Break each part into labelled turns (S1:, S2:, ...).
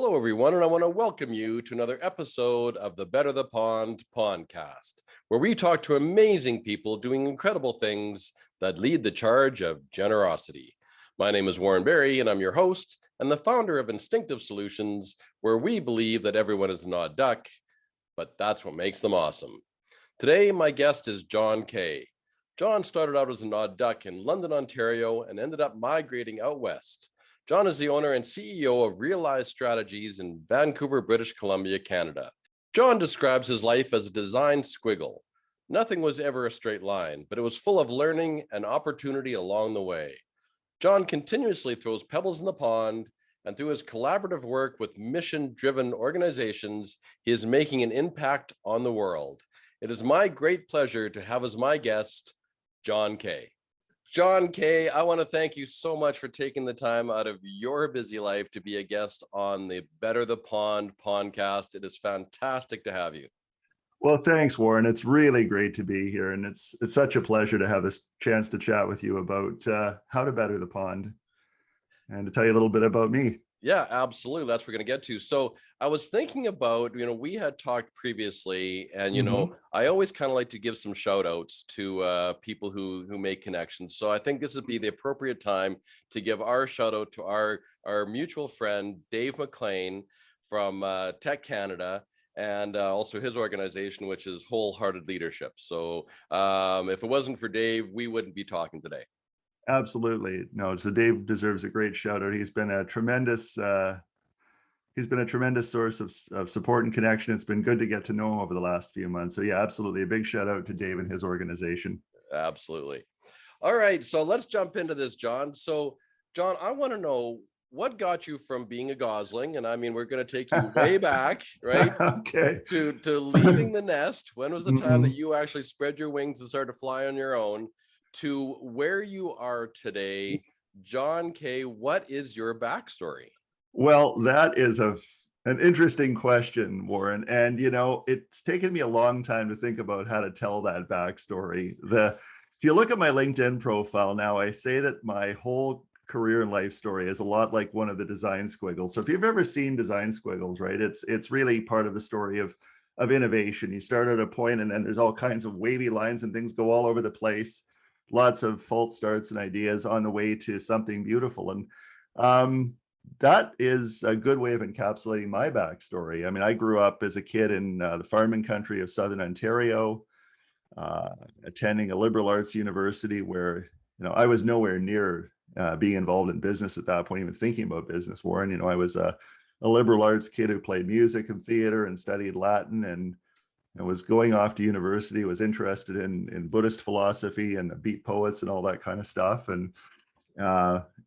S1: Hello, everyone, and I want to welcome you to another episode of the Better the Pond Pondcast, where we talk to amazing people doing incredible things that lead the charge of generosity. My name is Warren Berry, and I'm your host and the founder of Instinctive Solutions, where we believe that everyone is an odd duck, but that's what makes them awesome. Today, my guest is John Kay. John started out as an odd duck in London, Ontario, and ended up migrating out west. John is the owner and CEO of Realized Strategies in Vancouver, British Columbia, Canada. John describes his life as a design squiggle. Nothing was ever a straight line, but it was full of learning and opportunity along the way. John continuously throws pebbles in the pond, and through his collaborative work with mission-driven organizations, he is making an impact on the world. It is my great pleasure to have as my guest, John Kay. John Kay, I want to thank you so much for taking the time out of your busy life to be a guest on the Better the Pond Pondcast. It is fantastic to have you.
S2: Well, thanks, Warren. It's really great to be here, and it's such a pleasure to have this chance to chat with you about how to better the pond and to tell you a little bit about me.
S1: Yeah, absolutely. That's what we're going to get to. So I was thinking about, we had talked previously, and, I always kind of like to give some shout outs to people who make connections. So I think this would be the appropriate time to give our shout out to our mutual friend, Dave McLean from Tech Canada, and also his organization, which is Wholehearted Leadership. So if it wasn't for Dave, we wouldn't be talking today.
S2: Absolutely. No, so Dave deserves a great shout out. He's been a tremendous source of support and connection. It's been good to get to know him over the last few months. So yeah, absolutely. A big shout out to Dave and his organization.
S1: Absolutely. All right. So let's jump into this, John. So John, I want to know what got you from being a gosling, and I mean, we're going to take you way back, right?
S2: Okay.
S1: To leaving the nest. When was the time that you actually spread your wings and started to fly on your own? To where you are today, John Kay, what is your backstory?
S2: Well, that is an interesting question, Warren. And, it's taken me a long time to think about how to tell that backstory. If you look at my LinkedIn profile now, I say that my whole career and life story is a lot like one of the design squiggles. So if you've ever seen design squiggles, right, it's really part of the story of innovation. You start at a point and then there's all kinds of wavy lines and things go all over the place. Lots of false starts and ideas on the way to something beautiful. And that is a good way of encapsulating my backstory. I mean, I grew up as a kid in the farming country of Southern Ontario, attending a liberal arts university where, I was nowhere near being involved in business at that point, even thinking about business, Warren. I was a liberal arts kid who played music and theater and studied Latin, and I was going off to university, was interested in Buddhist philosophy and the beat poets and all that kind of stuff. And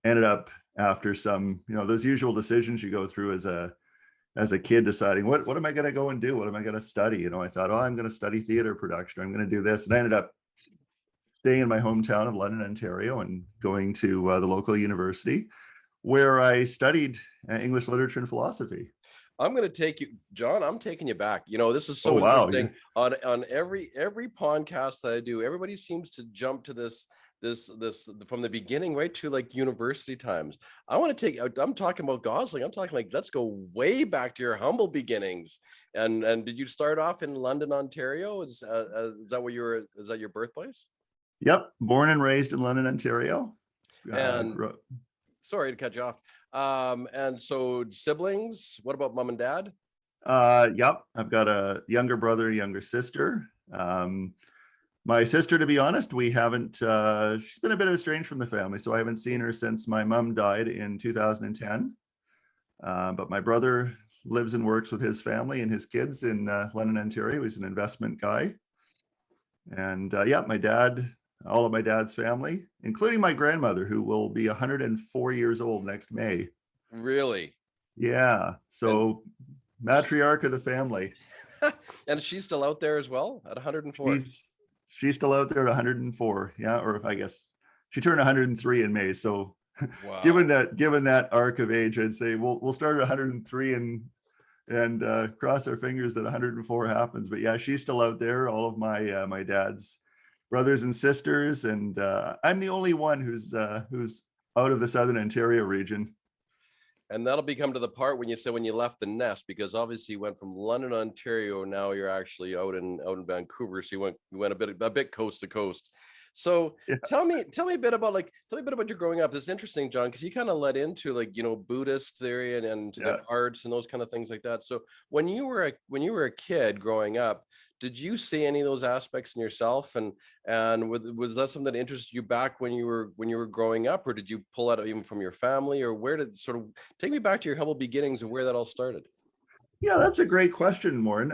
S2: ended up after some, those usual decisions you go through as a kid deciding, what am I going to go and do? What am I going to study? I thought, I'm going to study theater production. I'm going to do this. And I ended up staying in my hometown of London, Ontario, and going to the local university where I studied English literature and philosophy.
S1: I'm going to take you, John. I'm taking you back. This is so interesting. Wow. On every podcast that I do, everybody seems to jump to this from the beginning right to like university times. I'm talking about gosling. I'm talking like, let's go way back to your humble beginnings. And did you start off in London, Ontario? Is that your birthplace?
S2: Yep, born and raised in London, Ontario.
S1: And sorry to cut you off. And so siblings, what about mom and dad?
S2: Yep, I've got a younger brother, a younger sister. My sister, to be honest, we haven't, she's been a bit estranged from the family, so I haven't seen her since my mom died in 2010. But my brother lives and works with his family and his kids in London, Ontario. He's an investment guy. And my dad, all of my dad's family, including my grandmother, who will be 104 years old next May.
S1: Really?
S2: Yeah. So matriarch of the family.
S1: And she's still out there as well at 104?
S2: She's still out there at 104. Yeah. Or I guess she turned 103 in May. So wow. given that arc of age, I'd say we'll start at 103 and cross our fingers that 104 happens. But yeah, she's still out there. All of my dad's brothers and sisters, and I'm the only one who's out of the Southern Ontario region.
S1: And that'll become to the part when you say when you left the nest, because obviously you went from London, Ontario. Now you're actually out in Vancouver. So you went a bit coast to coast. So
S2: Yeah.
S1: tell me a bit about your growing up. It's interesting, John, because you kind of led into Buddhist theory and
S2: Yeah.
S1: the arts and those kind of things like that. So when you were a kid growing up, did you see any of those aspects in yourself, and was that something that interested you back when you were growing up, or did you pull out even from your family, or where did sort of take me back to your humble beginnings and where that all started?
S2: Yeah, that's a great question, Maureen.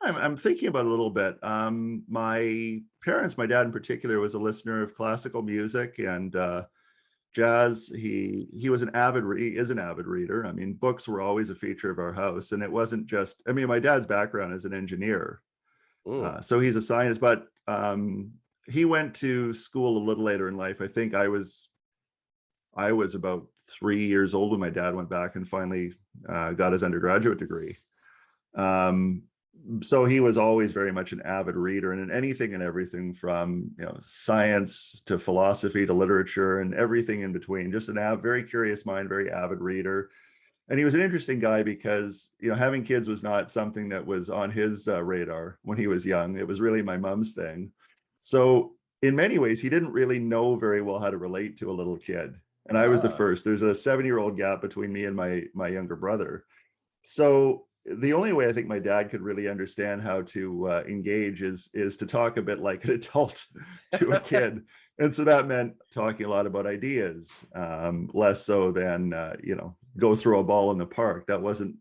S2: I'm thinking about it a little bit. My parents, my dad in particular, was a listener of classical music and jazz. He is an avid reader. I mean, books were always a feature of our house, and it wasn't just. I mean, my dad's background is an engineer, so he's a scientist. But he went to school a little later in life. I think I was about 3 years old when my dad went back and finally got his undergraduate degree. So he was always very much an avid reader, and in anything and everything from science to philosophy to literature and everything in between. Just very curious mind, very avid reader. And he was an interesting guy because having kids was not something that was on his radar when he was young. It was really my mom's thing. So in many ways, he didn't really know very well how to relate to a little kid. And I was the first. There's a 7-year-old gap between me and my younger brother. So the only way I think my dad could really understand how to engage is to talk a bit like an adult to a kid. And so that meant talking a lot about ideas, less so than go throw a ball in the park. That wasn't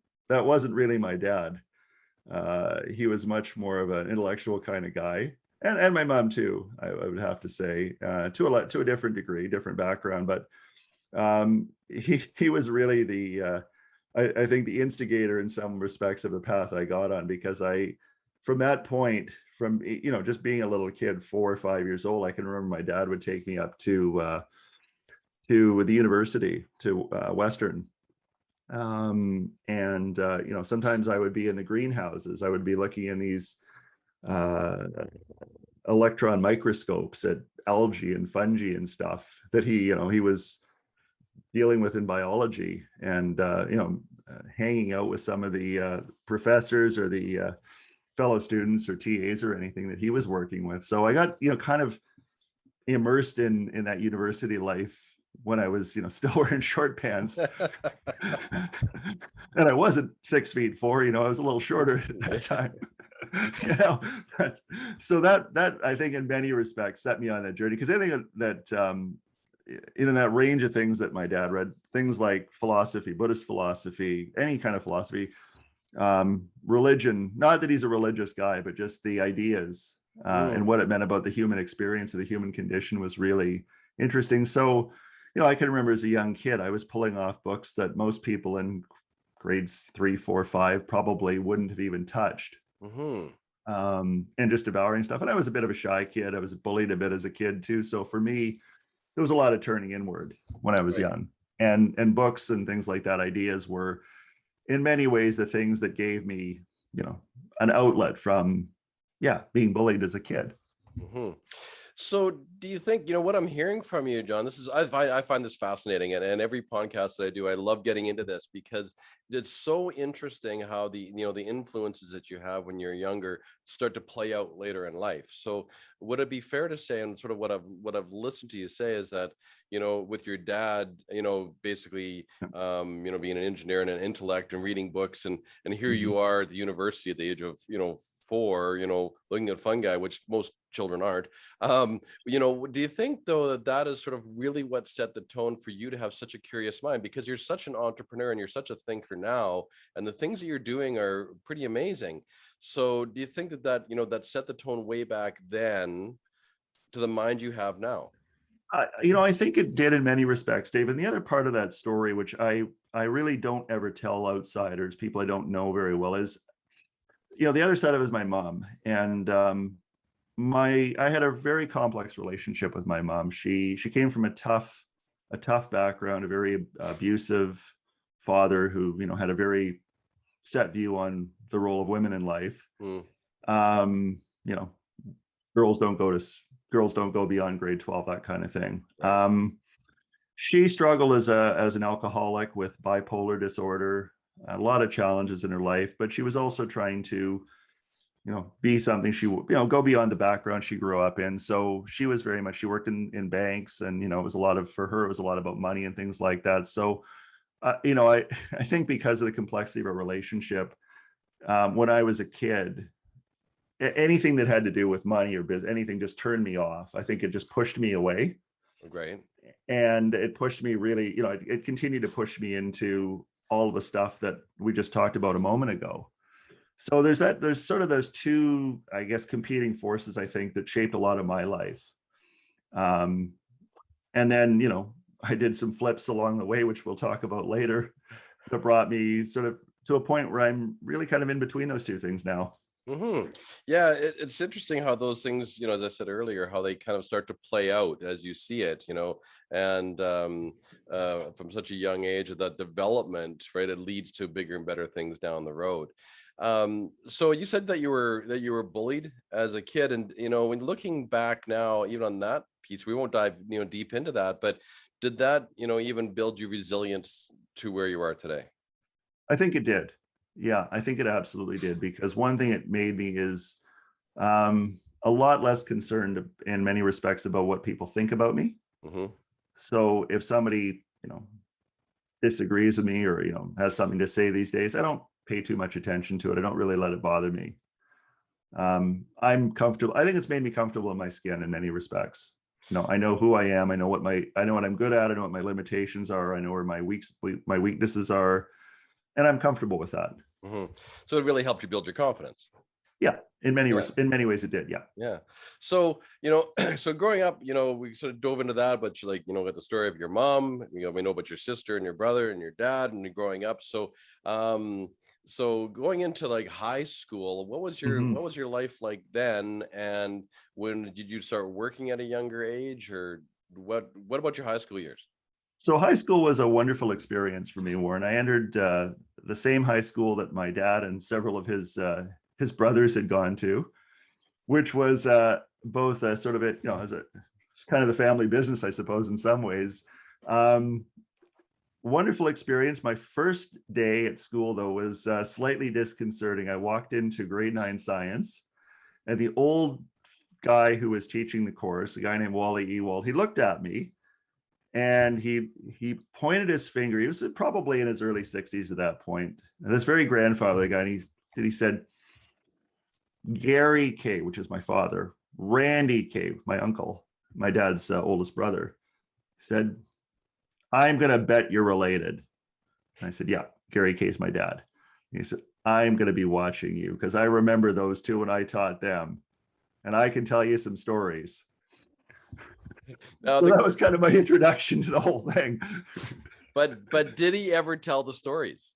S2: really my dad. He was much more of an intellectual kind of guy, and my mom too. I would have to say to a different degree, different background, but he was really the I think the instigator in some respects of the path I got on, because from that point, from just being a little kid, 4 or 5 years old, I can remember my dad would take me up to the university, to Western, and sometimes I would be in the greenhouses. I would be looking in these electron microscopes at algae and fungi and stuff that he was dealing with in biology, and hanging out with some of the professors or the fellow students or TAs or anything that he was working with. So I got kind of immersed in that university life when I was still wearing short pants, and I wasn't 6'4". I was a little shorter at that time. So that I think in many respects set me on that journey, because I think that in that range of things that my dad read, things like philosophy, Buddhist philosophy, any kind of philosophy, religion, not that he's a religious guy, but just the ideas and what it meant about the human experience of the human condition was really interesting. So, I can remember as a young kid, I was pulling off books that most people in grades 3, 4, 5 probably wouldn't have even touched. And just devouring stuff. And I was a bit of a shy kid. I was bullied a bit as a kid too. So for me, there was a lot of turning inward when I was young, and books and things like that, ideas were in many ways the things that gave me, an outlet from, being bullied as a kid.
S1: So do you think, what I'm hearing from you, John, I find this fascinating, and every podcast that I do, I love getting into this, because it's so interesting how the influences that you have when you're younger start to play out later in life. So would it be fair to say, and sort of what I've listened to you say, is that, with your dad, basically, being an engineer and an intellect and reading books, and here you are at the university at the age of, 4, looking at fungi, which most children aren't. Do you think though that is sort of really what set the tone for you to have such a curious mind, because you're such an entrepreneur and you're such a thinker now, and the things that you're doing are pretty amazing. So do you think that that set the tone way back then to the mind you have now?
S2: I think it did in many respects, Dave. And the other part of that story, which I really don't ever tell outsiders, people I don't know very well, is the other side of it is my mom. And I had a very complex relationship with my mom. She came from a tough background, a very abusive father who had a very set view on the role of women in life. Girls don't go beyond grade 12, that kind of thing. She struggled as an alcoholic with bipolar disorder, a lot of challenges in her life, but she was also trying to, be something go beyond the background she grew up in. So she was very much, she worked in banks, and, it was a lot of, for her, it was a lot about money and things like that. So, I think because of the complexity of a relationship, when I was a kid, anything that had to do with money or business, anything just turned me off. I think it just pushed me away.
S1: Great.
S2: And it pushed me really, it continued to push me into all the stuff that we just talked about a moment ago. So there's sort of those two, I guess, competing forces, I think, that shaped a lot of my life. And then, I did some flips along the way, which we'll talk about later, that brought me sort of to a point where I'm really kind of in between those two things now.
S1: Yeah, it's interesting how those things, as I said earlier, how they kind of start to play out as you see it, and from such a young age, that development, right, it leads to bigger and better things down the road. So you said that you were bullied as a kid, and when looking back now, even on that piece, we won't dive deep into that, but did that even build you resilience to where you are today?
S2: I think it did. Yeah, I think it absolutely did, because one thing it made me is a lot less concerned in many respects about what people think about me. So if somebody, disagrees with me, or, has something to say these days, I don't pay too much attention to it. I don't really let it bother me. I'm comfortable. I think it's made me comfortable in my skin in many respects. I know who I am. I know what I'm good at. I know what my limitations are. I know where my weaknesses are, and I'm comfortable with that.
S1: So it really helped you build your confidence.
S2: Yeah, in many ways it did. Yeah.
S1: Yeah. So, so growing up, we sort of dove into that, but you got the story of your mom, we know about your sister and your brother and your dad and growing up. So, so going into like high school, what was your life like then? And when did you start working at a younger age, or what about your high school years?
S2: So high school was a wonderful experience for me, Warren. I entered the same high school that my dad and several of his brothers had gone to, which was both sort of as a kind of the family business, I suppose, in some ways. Wonderful experience. My first day at school, though, was slightly disconcerting. I walked into grade 9 science, and the old guy who was teaching the course, a guy named Wally Ewald, he looked at me, and he pointed his finger. He was probably in his early 60s at that point. And this very grandfatherly guy, and he said, Gary K, which is my father, Randy K, my uncle, my dad's oldest brother, said, I'm going to bet you're related. And I said, yeah, Gary K is my dad. And he said, I'm going to be watching you, because I remember those two when I taught them, and I can tell you some stories. So that was kind of my introduction to the whole thing.
S1: But did he ever tell the stories?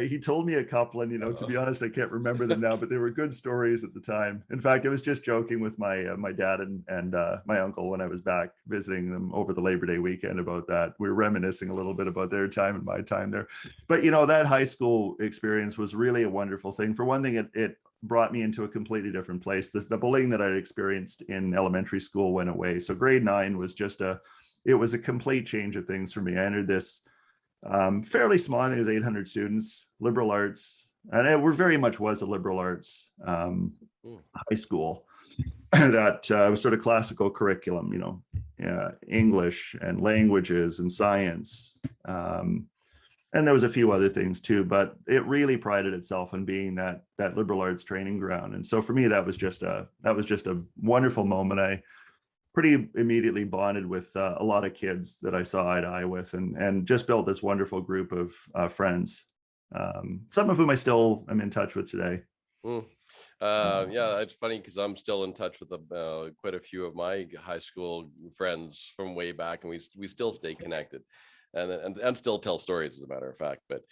S2: He told me a couple, and to be honest, I can't remember them now, but they were good stories at the time. In fact, I was just joking with my dad and my uncle when I was back visiting them over the Labor Day weekend about that. We were reminiscing a little bit about their time and my time there. But that high school experience was really a wonderful thing. For one thing, it brought me into a completely different place. The bullying that I'd experienced in elementary school went away. So grade 9 was it was a complete change of things for me. I entered this fairly small. I think it was 800 students, liberal arts, and it very much was a liberal arts high school that was sort of classical curriculum, English and languages and science, and there was a few other things too. But it really prided itself on being that liberal arts training ground. And so for me, that was just a wonderful moment. I pretty immediately bonded with a lot of kids that I saw eye to eye with, and just built this wonderful group of friends, some of whom I still am in touch with today.
S1: Yeah, it's funny because I'm still in touch with quite a few of my high school friends from way back, and we still stay connected. And still tell stories, as a matter of fact. But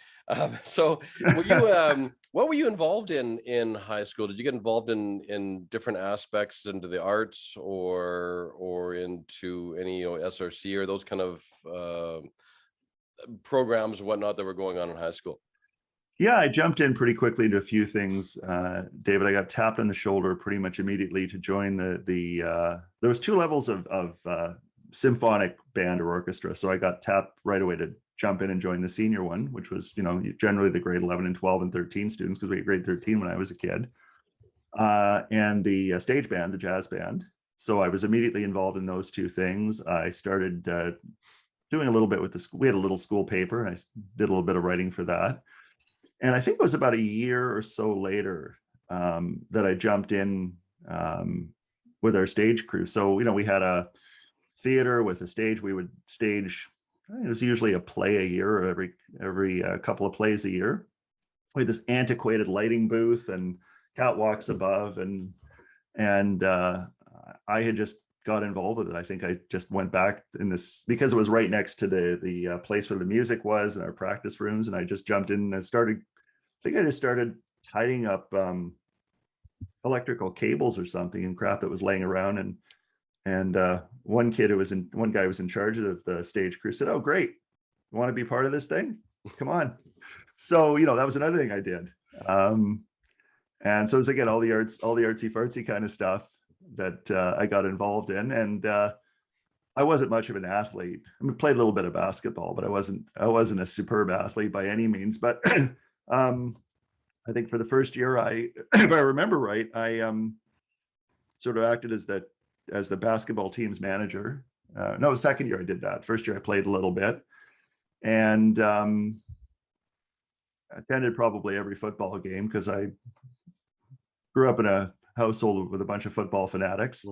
S1: so were you what were you involved in high school? Did you get involved in different aspects into the arts, or into any SRC or those kind of programs and whatnot that were going on in high school?
S2: Yeah, I jumped in pretty quickly into a few things, David. I got tapped on the shoulder pretty much immediately to join there was 2 levels of symphonic band or orchestra. So I got tapped right away to jump in and join the senior one, which was, generally the grade 11 and 12 and 13 students, because we had grade 13 when I was a kid, and the stage band, the jazz band. So I was immediately involved in those two things. I started doing a little bit with the school. We had a little school paper, and I did a little bit of writing for that. And I think it was about a year or so later that I jumped in with our stage crew. So, we had a theater with a stage. We would stage, it was usually a play a year, or every couple of plays a year. We had this antiquated lighting booth and catwalks above, and I had just got involved with it. I think I just went back in this because it was right next to the place where the music was and our practice rooms, and I just jumped in and I just started tidying up electrical cables or something and crap that was laying around, and one guy was in charge of the stage crew said, "Oh, great, you want to be part of this thing? Come on." So that was another thing I did, and so it was, again, all the artsy fartsy kind of stuff that I got involved in. And I wasn't much of an athlete. I mean, played a little bit of basketball, but I wasn't a superb athlete by any means. But I think for the first year, if I remember right, I sort of acted as the basketball team's manager. No, second year I did that. First year I played a little bit, and attended probably every football game because I grew up in a household with a bunch of football fanatics,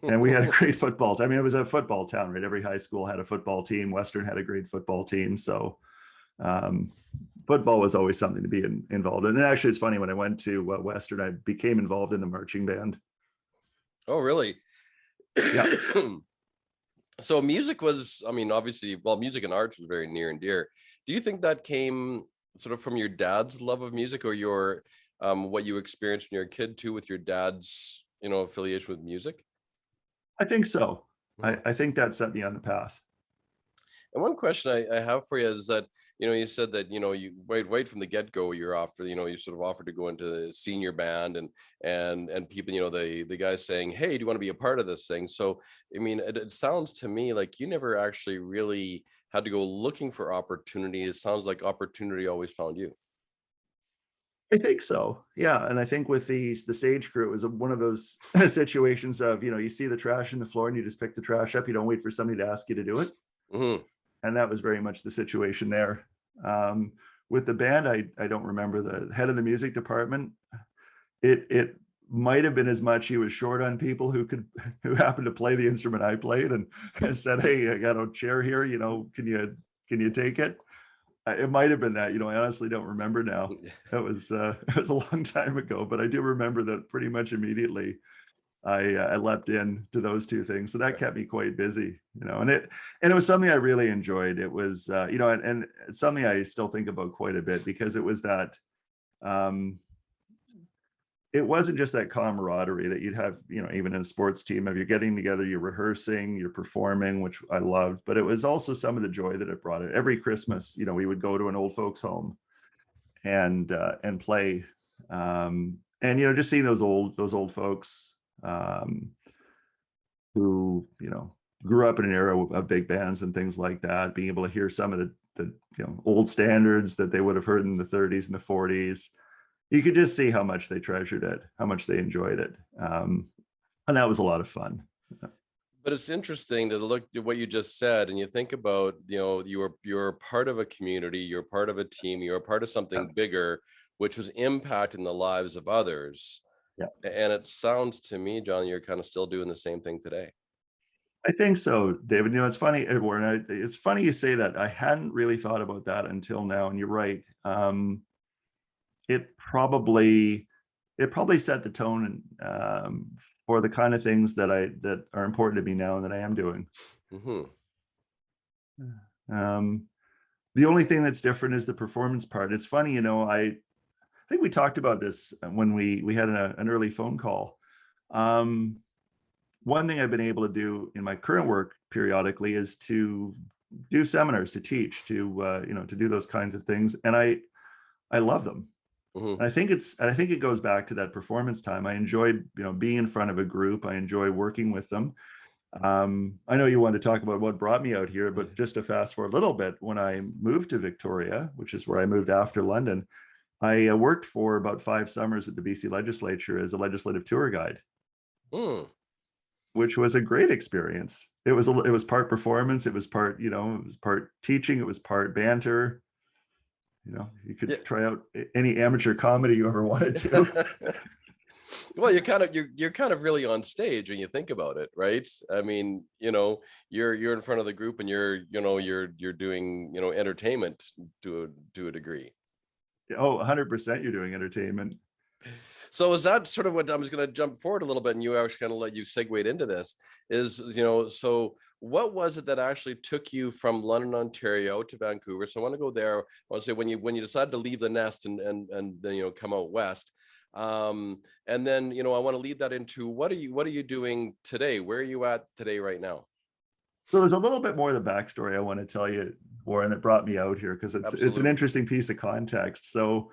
S2: and we had a great football team. I mean, it was a football town, right? Every high school had a football team. Western had a great football team. So football was always something to be involved in. And actually, it's funny, when I went to Western, I became involved in the marching band.
S1: Oh, really?
S2: Yeah.
S1: So music was, I mean, obviously, well, music and arts was very near and dear. Do you think that came sort of from your dad's love of music, or your what you experienced when you were a kid too, with your dad's affiliation with music?
S2: I think so. I think that set me on the path.
S1: And one question I have for you is that, you said that, you right from the get-go, you're offered, you sort of offered to go into the senior band, and people, the guys saying, "Hey, do you want to be a part of this thing?" So, I mean, it sounds to me like you never actually really had to go looking for opportunity. It sounds like opportunity always found you.
S2: I think so. Yeah. And I think with the stage crew, it was one of those situations of, you see the trash in the floor and you just pick the trash up. You don't wait for somebody to ask you to do it.
S1: Mm-hmm.
S2: And that was very much the situation there. With the band, I don't remember the head of the music department. It might have been as much he was short on people who happened to play the instrument I played, and said, "Hey, I got a chair here, can you take it?" It might have been that, I honestly don't remember now. It was a long time ago, but I do remember that pretty much immediately I leapt in to those two things. So that kept me quite busy, and it was something I really enjoyed. It was, and it's something I still think about quite a bit, because it was that, it wasn't just that camaraderie that you'd have, even in a sports team, of you're getting together, you're rehearsing, you're performing, which I loved, but it was also some of the joy that it brought. It every Christmas, we would go to an old folks home and play, and just seeing those old folks who grew up in an era of big bands and things like that, being able to hear some of the old standards that they would have heard in the 30s and the 40s. You could just see how much they treasured it, how much they enjoyed it. And that was a lot of fun.
S1: But it's interesting to look at what you just said, and you think about, you're part of a community, you're part of a team, you're part of something bigger, which was impacting the lives of others.
S2: Yeah.
S1: And it sounds to me, John, you're kind of still doing the same thing today.
S2: I think so, David. It's funny, Warren. It's funny you say that. I hadn't really thought about that until now, and you're right. It probably set the tone for the kind of things that are important to me now and that I am doing.
S1: Mm-hmm.
S2: The only thing that's different is the performance part. It's funny, I think we talked about this when we had an early phone call. One thing I've been able to do in my current work periodically is to do seminars, to teach, to do those kinds of things, and I love them. Mm-hmm. I think it goes back to that performance time. I enjoy, being in front of a group. I enjoy working with them. I know you want to talk about what brought me out here, but just to fast forward a little bit, when I moved to Victoria, which is where I moved after London, I worked for about 5 summers at the BC legislature as a legislative tour guide,
S1: Mm.
S2: which was a great experience. It was part performance, it was part, it was part teaching, it was part banter. You could
S1: Yeah.
S2: try out any amateur comedy you ever wanted to.
S1: Well, you're kind of really on stage when you think about it, right? I mean, you're in front of the group and you're doing, entertainment to a degree.
S2: Oh, 100% you're doing entertainment.
S1: So is that sort of what I was going to jump forward a little bit, and you actually kind of let you segue into this is, so what was it that actually took you from London, Ontario to Vancouver? So I want to go there. I want to say when you decided to leave the nest and then, come out west. And then, I want to lead that into what are you doing today? Where are you at today right now?
S2: So there's a little bit more of the backstory I want to tell you, Warren, that brought me out here, because it's an
S1: Absolutely.
S2: interesting piece of context. So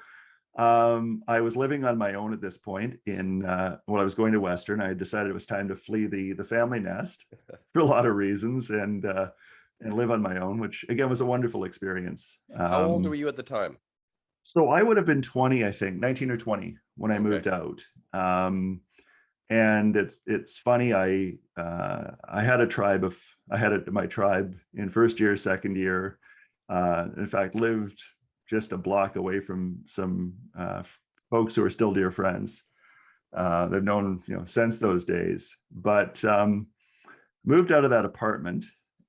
S2: I was living on my own at this point I was going to Western. I decided it was time to flee the family nest for a lot of reasons, and live on my own, which again was a wonderful experience.
S1: How old were you at the time?
S2: So I would have been 20, I think, 19 or 20 when I
S1: Okay.
S2: moved out. And it's funny. I had my tribe in first year, second year. In fact, lived just a block away from some folks who are still dear friends. They've known, since those days. But moved out of that apartment,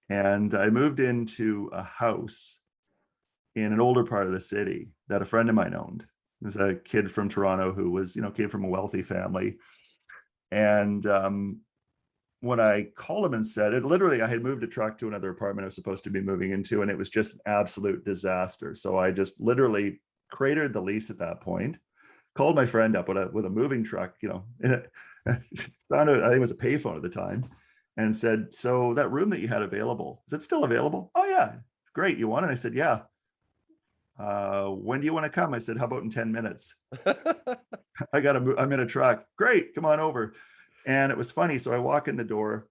S2: and I moved into a house in an older part of the city that a friend of mine owned. There's a kid from Toronto who was, came from a wealthy family. And when I called him and said it, literally, I had moved a truck to another apartment I was supposed to be moving into, and it was just an absolute disaster. So I just literally cratered the lease at that point, called my friend up with a moving truck, found out, I think it was a payphone at the time, and said, "So that room that you had available, is it still available?" "Oh yeah, great. You want it?" I said, "Yeah." "When do you want to come?" I said, "How about in 10 minutes? I'm in a truck." "Great, come on over." And it was funny. So I walk in the door,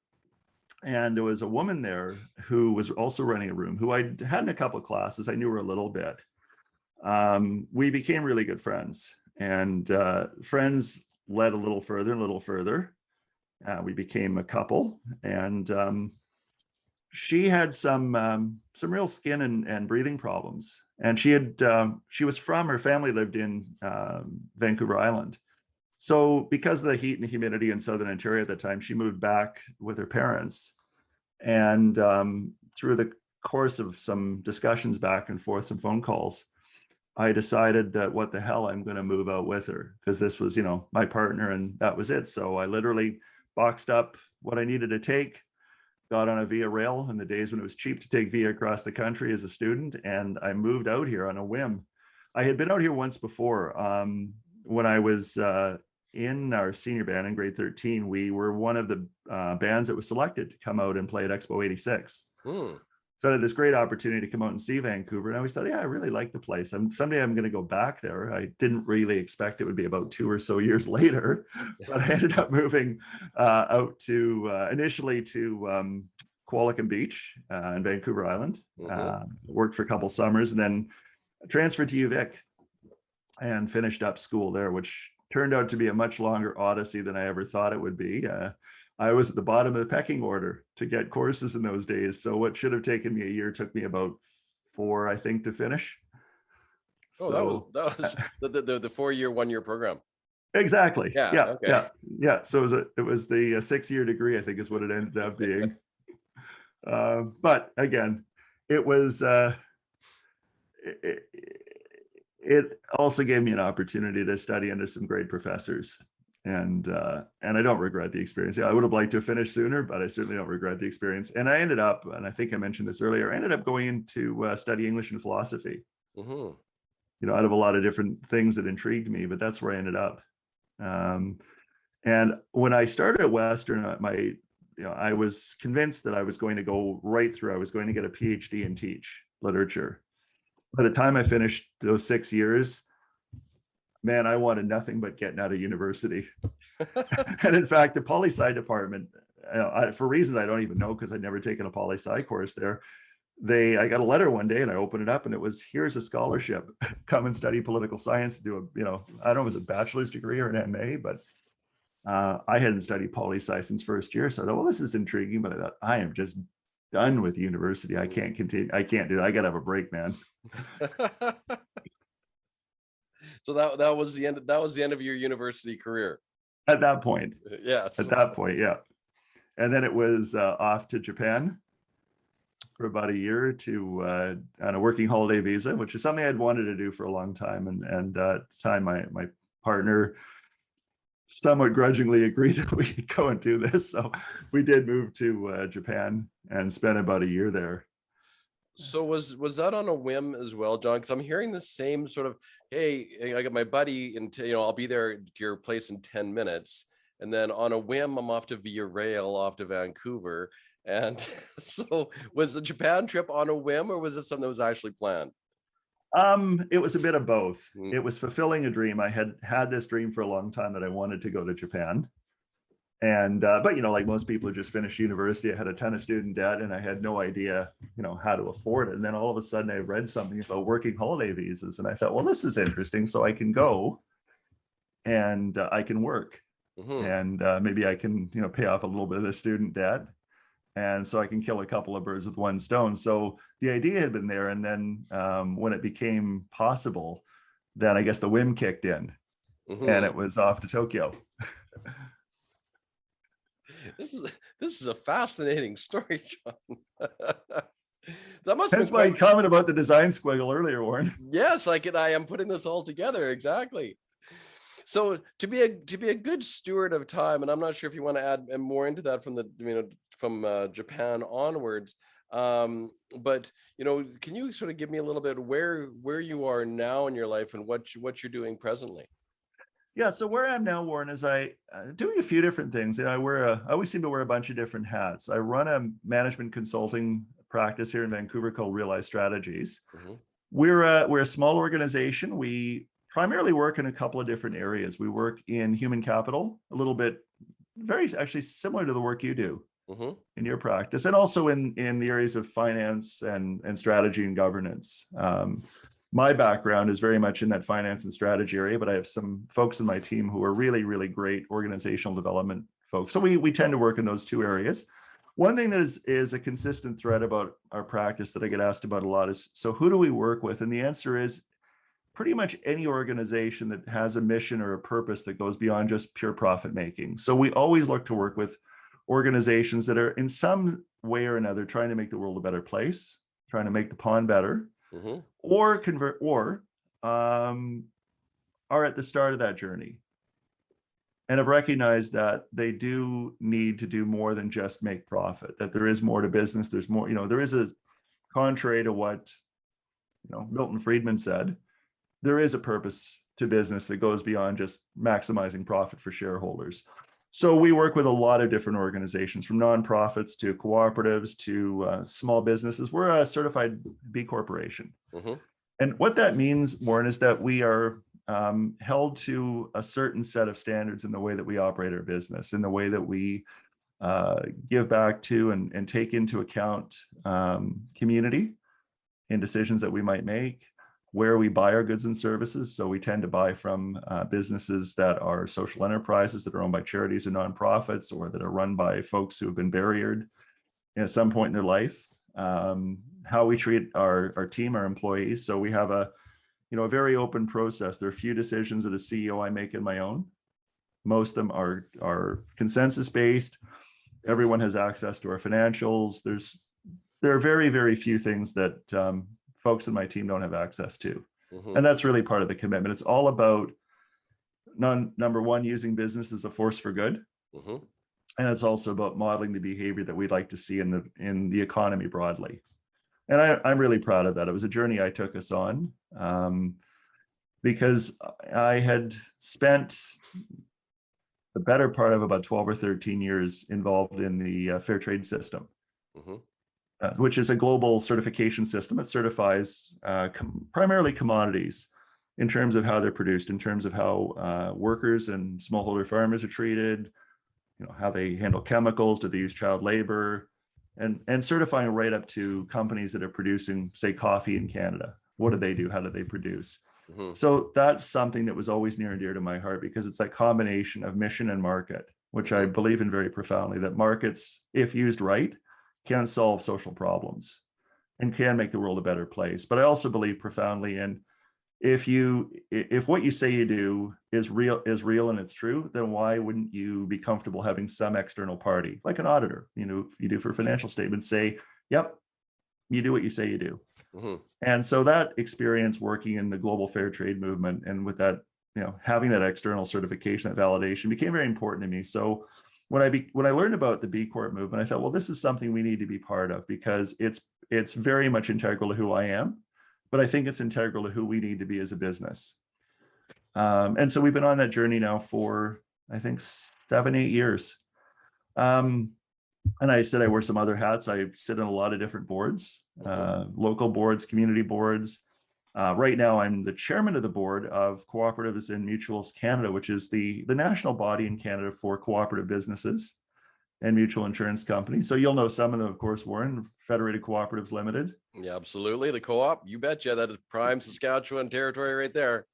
S2: and there was a woman there who was also running a room, who I'd had in a couple of classes. I knew her a little bit. We became really good friends, and friends led a little further and a little further. We became a couple, and she had some real skin and breathing problems. And her family lived in Vancouver Island. So because of the heat and the humidity in Southern Ontario at the time, she moved back with her parents. And through the course of some discussions back and forth, some phone calls, I decided that what the hell, I'm going to move out with her, because this was, my partner, and that was it. So I literally boxed up what I needed to take, got on a Via Rail in the days when it was cheap to take Via across the country as a student, and I moved out here on a whim. I had been out here once before. When I was in our senior band in grade 13, we were one of the bands that was selected to come out and play at Expo 86. So I had this great opportunity to come out and see Vancouver. And I always thought, yeah, I really like the place. Someday I'm going to go back there. I didn't really expect it would be about 2 or so years later, but I ended up moving out to initially to Qualicum Beach in Vancouver Island. Worked for a couple summers, and then transferred to UVic and finished up school there, which turned out to be a much longer odyssey than I ever thought it would be. I was at the bottom of the pecking order to get courses in those days. So what should have taken me a year took me about 4, I think, to finish.
S1: Oh,
S2: so,
S1: that was the 4-year, 1-year program.
S2: Exactly.
S1: Yeah. Okay.
S2: Yeah. So it was the 6-year degree, I think, is what it ended up being. But again, it was. It also gave me an opportunity to study under some great professors, and I don't regret the experience. Yeah, I would have liked to have finished sooner, but I certainly don't regret the experience. And I ended up, and I think I mentioned this earlier, I ended up going into study English and philosophy. Out of a lot of different things that intrigued me, but that's where I ended up. And when I started at Western, I was convinced that I was going to go right through. I was going to get a PhD and teach literature. By the time I finished those 6 years, man, I wanted nothing but getting out of university. And in fact, the poli-sci department for reasons I don't even know, because I'd never taken a poli-sci course there. I got a letter one day and I opened it up and it was, here's a scholarship, come and study political science, do a, I don't know, it was a bachelor's degree or an MA, but I hadn't studied poli-sci since first year. So I thought, well, this is intriguing, but I thought, I am just done with university. I can't continue. I can't do that. I got to have a break, man.
S1: So that was the end. That was the end of your university career.
S2: At that point.
S1: Yes.
S2: At that point, yeah. And then it was off to Japan for about a year to on a working holiday visa, which is something I'd wanted to do for a long time. And at the time, my partner somewhat grudgingly agreed that we could go and do this. So we did move to Japan and spent about a year there.
S1: So was that on a whim as well, John? Because I'm hearing the same sort of, hey, I got my buddy, and I'll be there to your place in 10 minutes. And then on a whim, I'm off to via rail off to Vancouver. And so was the Japan trip on a whim, or was it something that was actually planned?
S2: It was a bit of both. It was fulfilling a dream. I had this dream for a long time that I wanted to go to Japan. And, but, like most people who just finished university, I had a ton of student debt and I had no idea, how to afford it. And then all of a sudden I read something about working holiday visas and I thought, well, this is interesting. So I can go and I can work and maybe I can, pay off a little bit of the student debt. And so I can kill a couple of birds with one stone. So the idea had been there. And then when it became possible, then I guess the whim kicked in and it was off to Tokyo.
S1: This is a fascinating story, John. That must
S2: Hence my comment about the design squiggle earlier, Warren.
S1: Yes, I am putting this all together exactly. So to be a good steward of time, and I'm not sure if you want to add more into that from from Japan onwards, but can you sort of give me a little bit where you are now in your life and what you're doing presently?
S2: Yeah, so where I am now, Warren, is doing a few different things. I always seem to wear a bunch of different hats. I run a management consulting practice here in Vancouver called Realize Strategies. We're a small organization. We primarily work in a couple of different areas. We work in human capital, a little bit, very actually similar to the work you do in your practice, and also in the areas of finance and strategy and governance. My background is very much in that finance and strategy area, but I have some folks in my team who are really, really great organizational development folks. So we tend to work in those two areas. One thing that is a consistent thread about our practice that I get asked about a lot is, so who do we work with? And the answer is pretty much any organization that has a mission or a purpose that goes beyond just pure profit making. So we always look to work with organizations that are in some way or another trying to make the world a better place, trying to make the pond better, or convert, or are at the start of that journey and have recognized that they do need to do more than just make profit, that there is more to business. There's more, there is a, contrary to what, Milton Friedman said, there is a purpose to business that goes beyond just maximizing profit for shareholders. So we work with a lot of different organizations, from nonprofits to cooperatives to small businesses. We're a certified B Corporation. And what that means, Warren, is that we are held to a certain set of standards in the way that we operate our business, in the way that we give back to and take into account community in decisions that we might make, where we buy our goods and services. So we tend to buy from businesses that are social enterprises that are owned by charities or nonprofits, or that are run by folks who have been barriered at some point in their life. How we treat our team, our employees. So we have a very open process. There are a few decisions that a CEO I make in my own. Most of them are consensus based. Everyone has access to our financials. There are very, very few things that folks in my team don't have access to. And that's really part of the commitment. It's all about number one, using business as a force for good. And it's also about modeling the behavior that we'd like to see in the economy broadly. And I'm really proud of that. It was a journey I took us on because I had spent the better part of about 12 or 13 years involved in the fair trade system. Which is a global certification system. It certifies primarily commodities in terms of how they're produced, in terms of how workers and smallholder farmers are treated, how they handle chemicals, do they use child labor, and certifying right up to companies that are producing, say, coffee in Canada. What do they do? How do they produce?
S1: Mm-hmm.
S2: So that's something that was always near and dear to my heart, because it's that combination of mission and market, which I believe in very profoundly, that markets, if used right, can solve social problems and can make the world a better place. But I also believe profoundly in, if what you say you do is real and it's true, then why wouldn't you be comfortable having some external party, like an auditor, you do for financial statements, say, yep, you do what you say you do.
S1: Mm-hmm.
S2: And so that experience working in the global fair trade movement, and with that, having that external certification, that validation, became very important to me. So when I learned about the B Corp movement, I thought, well, this is something we need to be part of, because it's very much integral to who I am, but I think it's integral to who we need to be as a business. And so we've been on that journey now for, I think, 7-8 years. And I said I wear some other hats. I sit on a lot of different boards, local boards, community boards. Right now, I'm the chairman of the board of Cooperatives and Mutuals Canada, which is the national body in Canada for cooperative businesses and mutual insurance companies. So you'll know some of them, of course, Warren, Federated Cooperatives Limited.
S1: Yeah, absolutely. The co-op, you betcha. That is prime Saskatchewan territory right there.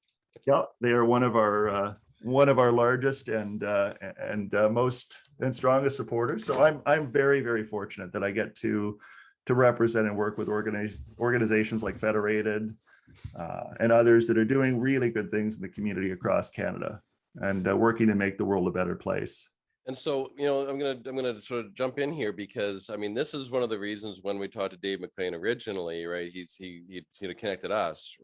S2: Yeah, they are one of our largest and most and strongest supporters. So I'm very, very fortunate that I get to represent and work with organizations like Federated and others that are doing really good things in the community across Canada, and working to make the world a better place.
S1: And so, I'm gonna sort of jump in here, because I mean, this is one of the reasons when we talked to Dave McLean originally, right? He connected us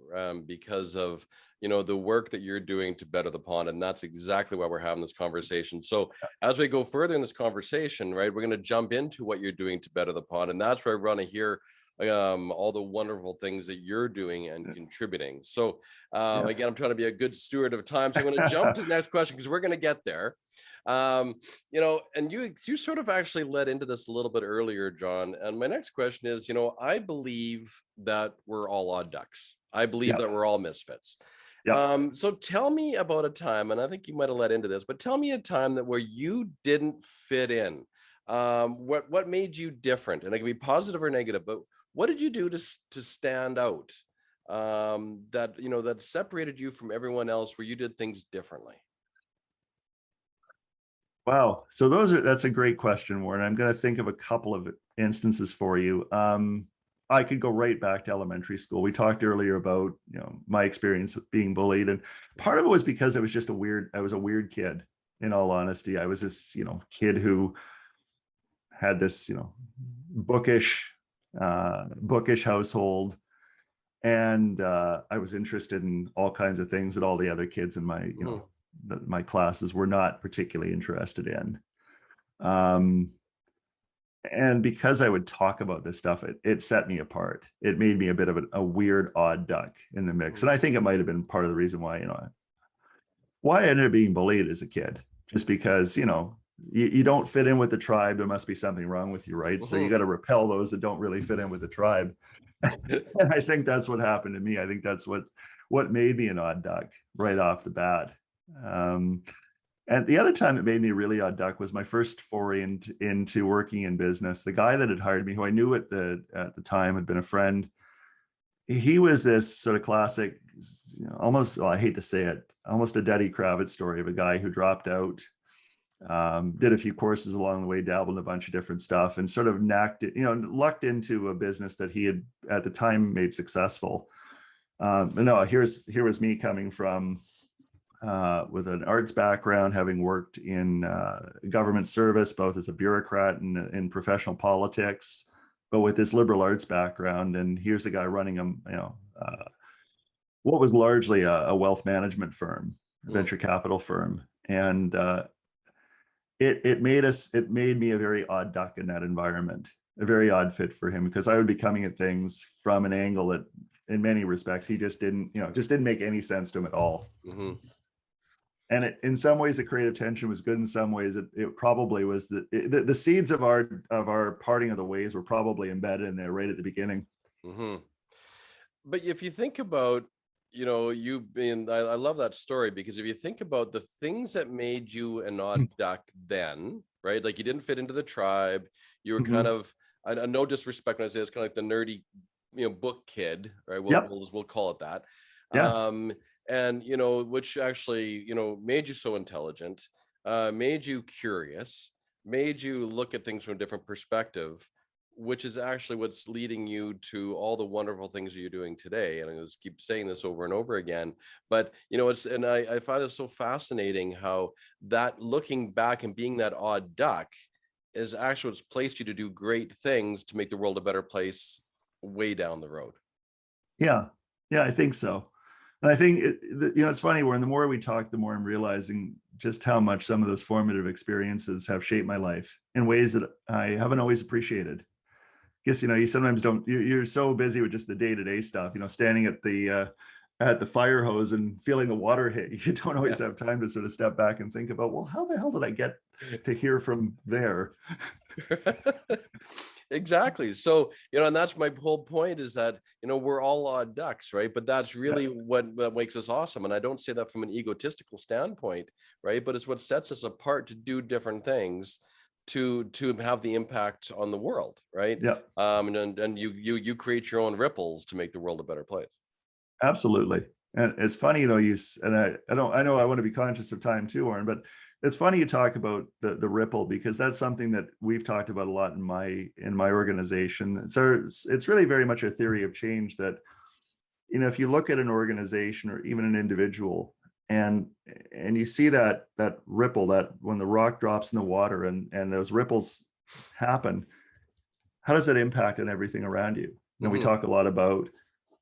S1: because of the work that you're doing to better the pond, and that's exactly why we're having this conversation. So as we go further in this conversation, right, we're going to jump into what you're doing to better the pond, and that's where I want to hear all the wonderful things that you're doing and contributing. So again, I'm trying to be a good steward of time, so I'm going to jump to the next question, because we're going to get there. And you sort of actually led into this a little bit earlier, John, and my next question is, I believe that we're all odd ducks. I believe that we're all misfits. So tell me about a time, and I think you might have led into this, but tell me a time that where you didn't fit in. What made you different? And it can be positive or negative, but what did you do to stand out, that separated you from everyone else, where you did things differently?
S2: Wow. So that's a great question, Warren. I'm going to think of a couple of instances for you. I could go right back to elementary school. We talked earlier about, my experience with being bullied, and part of it was because I was a weird kid. In all honesty, I was this, kid who had this, bookish household, and I was interested in all kinds of things that all the other kids in my, my classes were not particularly interested in. And because I would talk about this stuff, it set me apart. It made me a bit of a weird, odd duck in the mix. And I think it might have been part of the reason why, why I ended up being bullied as a kid, just because, you don't fit in with the tribe. There must be something wrong with you, right? So you got to repel those that don't really fit in with the tribe. And I think that's what happened to me. I think that's what made me an odd duck right off the bat. And the other time it made me a really odd duck was my first foray into working in business. The guy that had hired me, who I knew at the time had been a friend, he was this sort of classic, almost, well, I hate to say it, almost a Daddy Kravitz story of a guy who dropped out, did a few courses along the way, dabbled in a bunch of different stuff, and sort of lucked into a business that he had at the time made successful. No, here was me coming from with an arts background, having worked in government service, both as a bureaucrat and in professional politics, but with this liberal arts background. And here's a guy running what was largely a wealth management firm, a venture capital firm, and it made me a very odd duck in that environment, a very odd fit for him, because I would be coming at things from an angle that, in many respects, he just didn't make any sense to him at all. And in some ways, the creative tension was good. In some ways, it probably was the seeds of our parting of the ways were probably embedded in there right at the beginning.
S1: But if you think about, you being, I love that story, because if you think about the things that made you an odd duck then, right? Like you didn't fit into the tribe. You were kind
S2: Mhm.
S1: of, no disrespect when I say it's kind of like the nerdy, book kid, right? We'll,
S2: Yep.
S1: we'll call it that.
S2: Yeah.
S1: And which actually, made you so intelligent, made you curious, made you look at things from a different perspective, which is actually what's leading you to all the wonderful things that you're doing today. And I just keep saying this over and over again, but I find it so fascinating how that looking back and being that odd duck is actually what's placed you to do great things to make the world a better place way down the road.
S2: Yeah. Yeah, I think so. And I think it's funny, where the more we talk, the more I'm realizing just how much some of those formative experiences have shaped my life in ways that I haven't always appreciated. Guess you sometimes don't. You're so busy with just the day-to-day stuff. Standing at the fire hose and feeling the water hit. You don't always have time to sort of step back and think about, well, how the hell did I get to here from there?
S1: Exactly. So, and that's my whole point, is that, we're all odd ducks, right? But that's
S2: Yeah,
S1: really what makes us awesome. And I don't say that from an egotistical standpoint, right? But it's what sets us apart to do different things, to have the impact on the world, right?
S2: yeah,
S1: And you create your own ripples to make the world a better place.
S2: absolutely. And it's funny, and I know I want to be conscious of time too, Warren, but it's funny you talk about the ripple, because that's something that we've talked about a lot in my organization. So it's really very much a theory of change that, if you look at an organization or even an individual, and you see that ripple, that when the rock drops in the water and those ripples happen, how does that impact on everything around you? We
S1: Mhm.
S2: talk a lot about,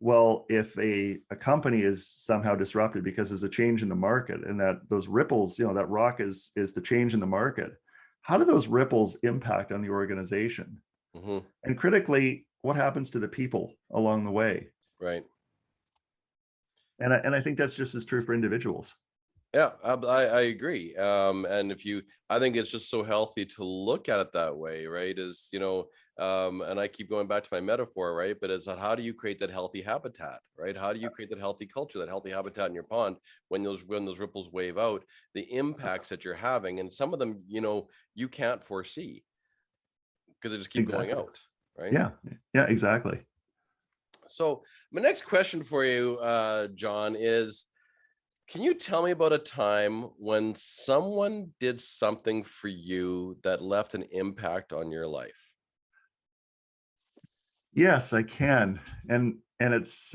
S2: well, if a company is somehow disrupted because there's a change in the market, and that those ripples, that rock is the change in the market, how do those ripples impact on the organization?
S1: Mhm.
S2: And critically, what happens to the people along the way?
S1: Right.
S2: And I think that's just as true for individuals.
S1: Yeah, I agree. And I think it's just so healthy to look at it that way, right? And I keep going back to my metaphor, right? But it's how do you create that healthy habitat, right? How do you create that healthy culture, that healthy habitat in your pond when those ripples wave out, the impacts that you're having, and some of them, you can't foresee because they just keep going
S2: Exactly.
S1: out, right?
S2: Yeah. Yeah, exactly.
S1: So my next question for you, John, is, can you tell me about a time when someone did something for you that left an impact on your life?
S2: Yes, I can. And it's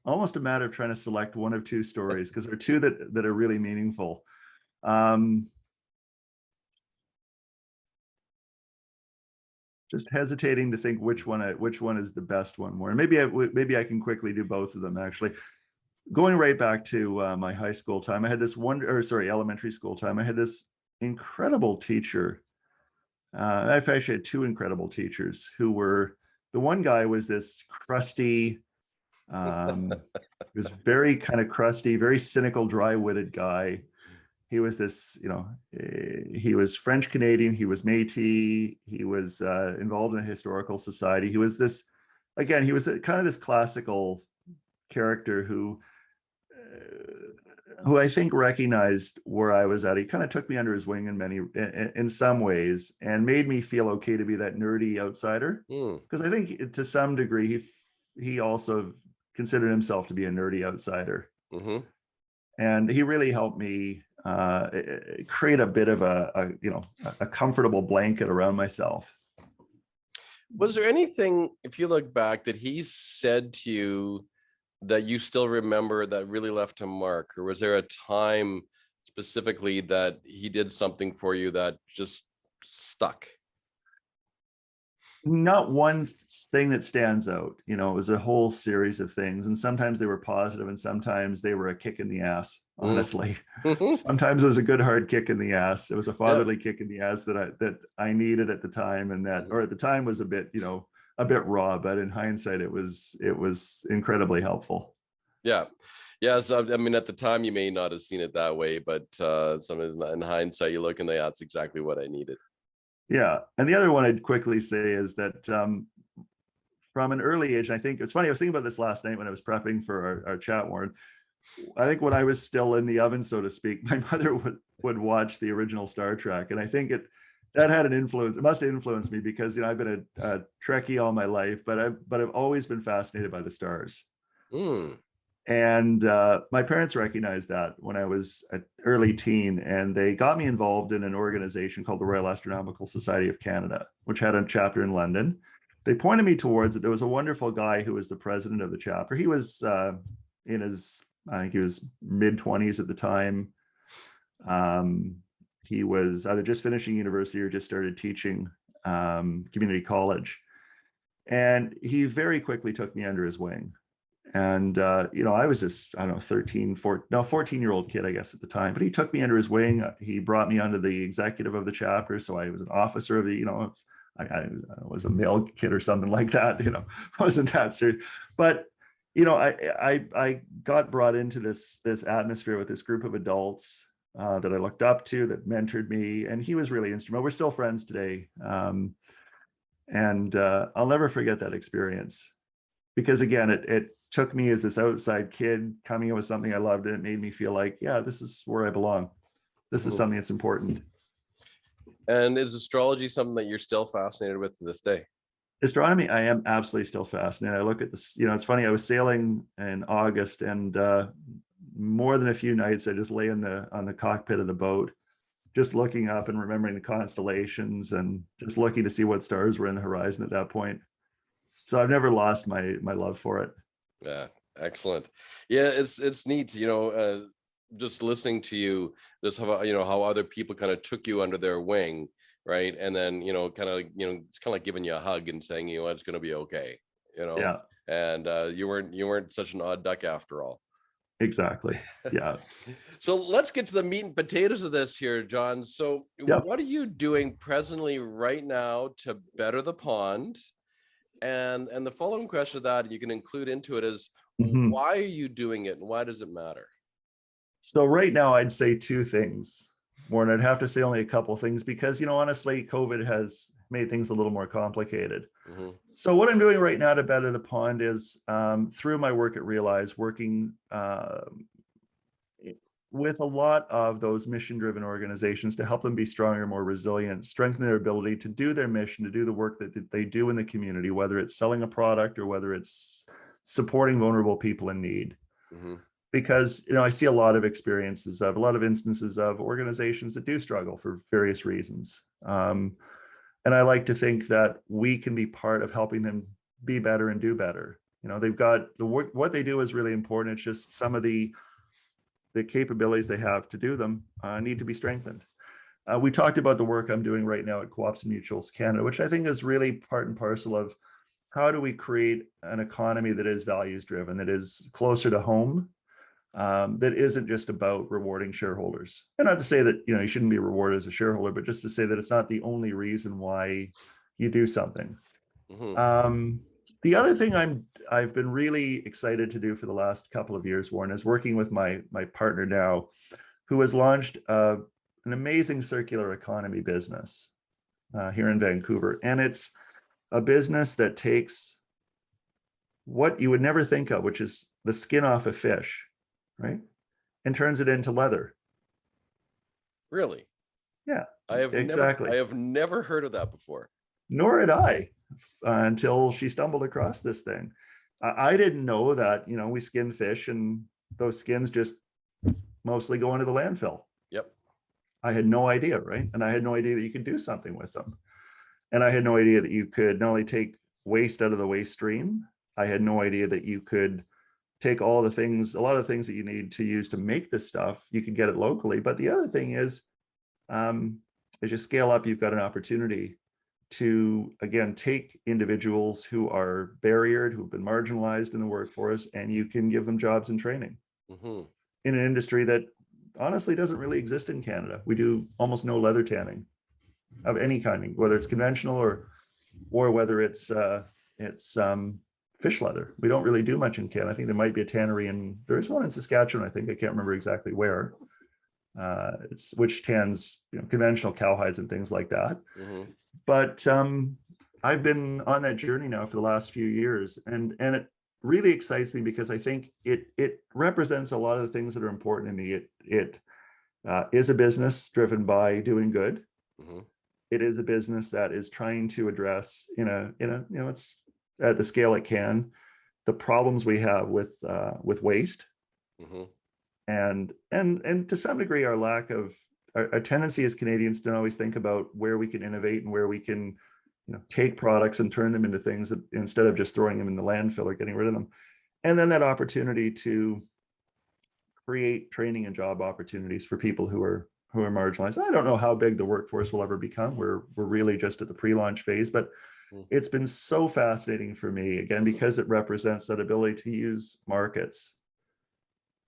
S2: almost a matter of trying to select one of two stories, because there are two that are really meaningful. Um, just hesitating to think which one is the best one more. And maybe I can quickly do both of them, actually. Going right back to my high school time, I had this elementary school time. I had this incredible teacher. I've actually had two incredible teachers who were, the one guy was this crusty, he was very kind of crusty, very cynical, dry-witted guy. He was this, he was French Canadian, he was Métis, he was involved in a historical society. He was this, again, he was kind of this classical character who I think recognized where I was at. He kind of took me under his wing in some ways, and made me feel okay to be that nerdy outsider.
S1: Hmm.
S2: Because I think to some degree he also considered himself to be a nerdy outsider,
S1: Hmm.
S2: and he really helped me create a bit of a comfortable blanket around myself.
S1: Was there anything, if you look back, that he said to you that you still remember that really left a mark? Or was there a time specifically that he did something for you that just stuck?
S2: Not one thing that stands out. It was a whole series of things, and sometimes they were positive and sometimes they were a kick in the ass,
S1: Mm.
S2: honestly. Sometimes it was a good hard kick in the ass. It was a
S1: Yeah.
S2: fatherly kick in the ass that I needed at the time, and that, or
S1: Mhm.
S2: at the time, was a bit raw, but in hindsight it was incredibly helpful.
S1: Yeah. Yeah. So, I mean, at the time, you may not have seen it that way, but sometimes in hindsight, you look and that's exactly what I needed.
S2: Yeah. And the other one I'd quickly say is that from an early age, I think it's funny, I was thinking about this last night when I was prepping for our chat, Warren. I think when I was still in the oven, so to speak, my mother would watch the original Star Trek. And I think that had an influence. It must have influenced me because, you know, I've been a Trekkie all my life, but I've always been fascinated by the stars.
S1: Mm.
S2: And my parents recognized that when I was an early teen, and they got me involved in an organization called the Royal Astronomical Society of Canada, which had a chapter in London. They pointed me towards it. There was a wonderful guy who was the president of the chapter. He was in his, I think he was mid-20s at the time. He was either just finishing university or just started teaching community college. And he very quickly took me under his wing. And, you know, I was just, I don't know, 14-year-old kid, I guess, at the time. But he took me under his wing. He brought me under the executive of the chapter. So I was an officer of the, you know, I was a male kid or something like that, you know, wasn't that serious. But, you know, I got brought into this atmosphere with this group of adults that I looked up to, that mentored me. And he was really instrumental. We're still friends today. And I'll never forget that experience. Because again, it took me as this outside kid coming in with something I loved, and it made me feel like, yeah, this is where I belong. This is something that's important.
S1: And is astrology something that you're still fascinated with to this day?
S2: Astronomy, I am absolutely still fascinated. I look at this, you know, it's funny, I was sailing in August, and more than a few nights, I just lay on the cockpit of the boat, just looking up and remembering the constellations and just looking to see what stars were in the horizon at that point. So I've never lost my love for it.
S1: Yeah, excellent. Yeah, it's neat, you know, just listening to you, just how, you know, how other people kind of took you under their wing, right? And then, you know, kind of, you know, it's kind of like giving you a hug and saying, you know, it's going to be okay, you know.
S2: Yeah.
S1: And you weren't such an odd duck after all.
S2: Exactly. Yeah.
S1: So let's get to the meat and potatoes of this here, John. So
S2: Yep.
S1: what are you doing presently right now to better the pond? And the following question of that you can include into it is, why are you doing it and why does it matter?
S2: So right now I'd say two things, Warren. I'd have to say only a couple things because, you know, honestly, COVID has made things a little more complicated. So what I'm doing right now to better the pond is through my work at Realize, working with a lot of those mission-driven organizations to help them be stronger, more resilient, strengthen their ability to do their mission, to do the work that they do in the community, whether it's selling a product or whether it's supporting vulnerable people in need. Because, you know, I see a lot of instances of organizations that do struggle for various reasons. And I like to think that we can be part of helping them be better and do better. You know, they've got the work, what they do is really important. It's just some of the capabilities they have to do them need to be strengthened. We talked about the work I'm doing right now at Co-ops and Mutuals Canada, which I think is really part and parcel of how do we create an economy that is values driven, that is closer to home, that isn't just about rewarding shareholders. And not to say that, you know, you shouldn't be rewarded as a shareholder, but just to say that it's not the only reason why you do something. The other thing I've been really excited to do for the last couple of years, Warren, is working with my partner now, who has launched an amazing circular economy business here in Vancouver. And it's a business that takes what you would never think of, which is the skin off a fish, right? And turns it into leather.
S1: Really?
S2: Yeah,
S1: I have never heard of that before. Nor
S2: had I until she stumbled across this thing. I didn't know that, you know, we skin fish and those skins just mostly go into the landfill.
S1: Yep.
S2: I had no idea, right? And I had no idea that you could do something with them. And I had no idea that you could not only take waste out of the waste stream, I had no idea that you could take all the things, a lot of things that you need to use to make this stuff, you can get it locally. But the other thing is, as you scale up, you've got an opportunity to, again, take individuals who are barriered, who've been marginalized in the workforce, and you can give them jobs and training in an industry that honestly doesn't really exist in Canada. We do almost no leather tanning of any kind, whether it's conventional or whether it's fish leather. We don't really do much in Canada. I think there might be a tannery and there's one in Saskatchewan, I think. I can't remember exactly where. It's which tans, you know, conventional cowhides and things like that. But I've been on that journey now for the last few years, and it really excites me because I think it represents a lot of the things that are important to me. It is a business driven by doing good. it is a business that is trying to address it's at the scale it can, the problems we have with waste,
S1: Mm-hmm.
S2: and to some degree our lack of our tendency as Canadians to always think about where we can innovate and where we can take products and turn them into things that instead of just throwing them in the landfill or getting rid of them. And then that opportunity to create training and job opportunities for people who are marginalized. I don't know how big the workforce will ever become. We're really just at the pre-launch phase, but it's been so fascinating for me, again, because it represents that ability to use markets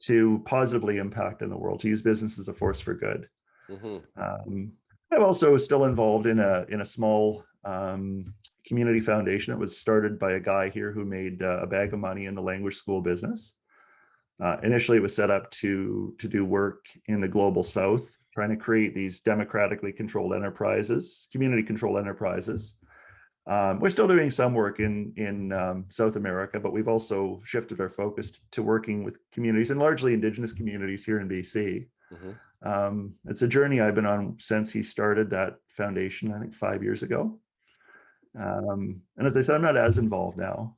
S2: to positively impact in the world, to use business as a force for good. I'm also still involved in a small community foundation that was started by a guy here who made a bag of money in the language school business. Initially, it was set up to do work in the global south, trying to create these democratically controlled enterprises, community-controlled enterprises. We're still doing some work in South America, but we've also shifted our focus to working with communities and largely Indigenous communities here in BC. It's a journey I've been on since he started that foundation, I think 5 years ago. And as I said, I'm not as involved now,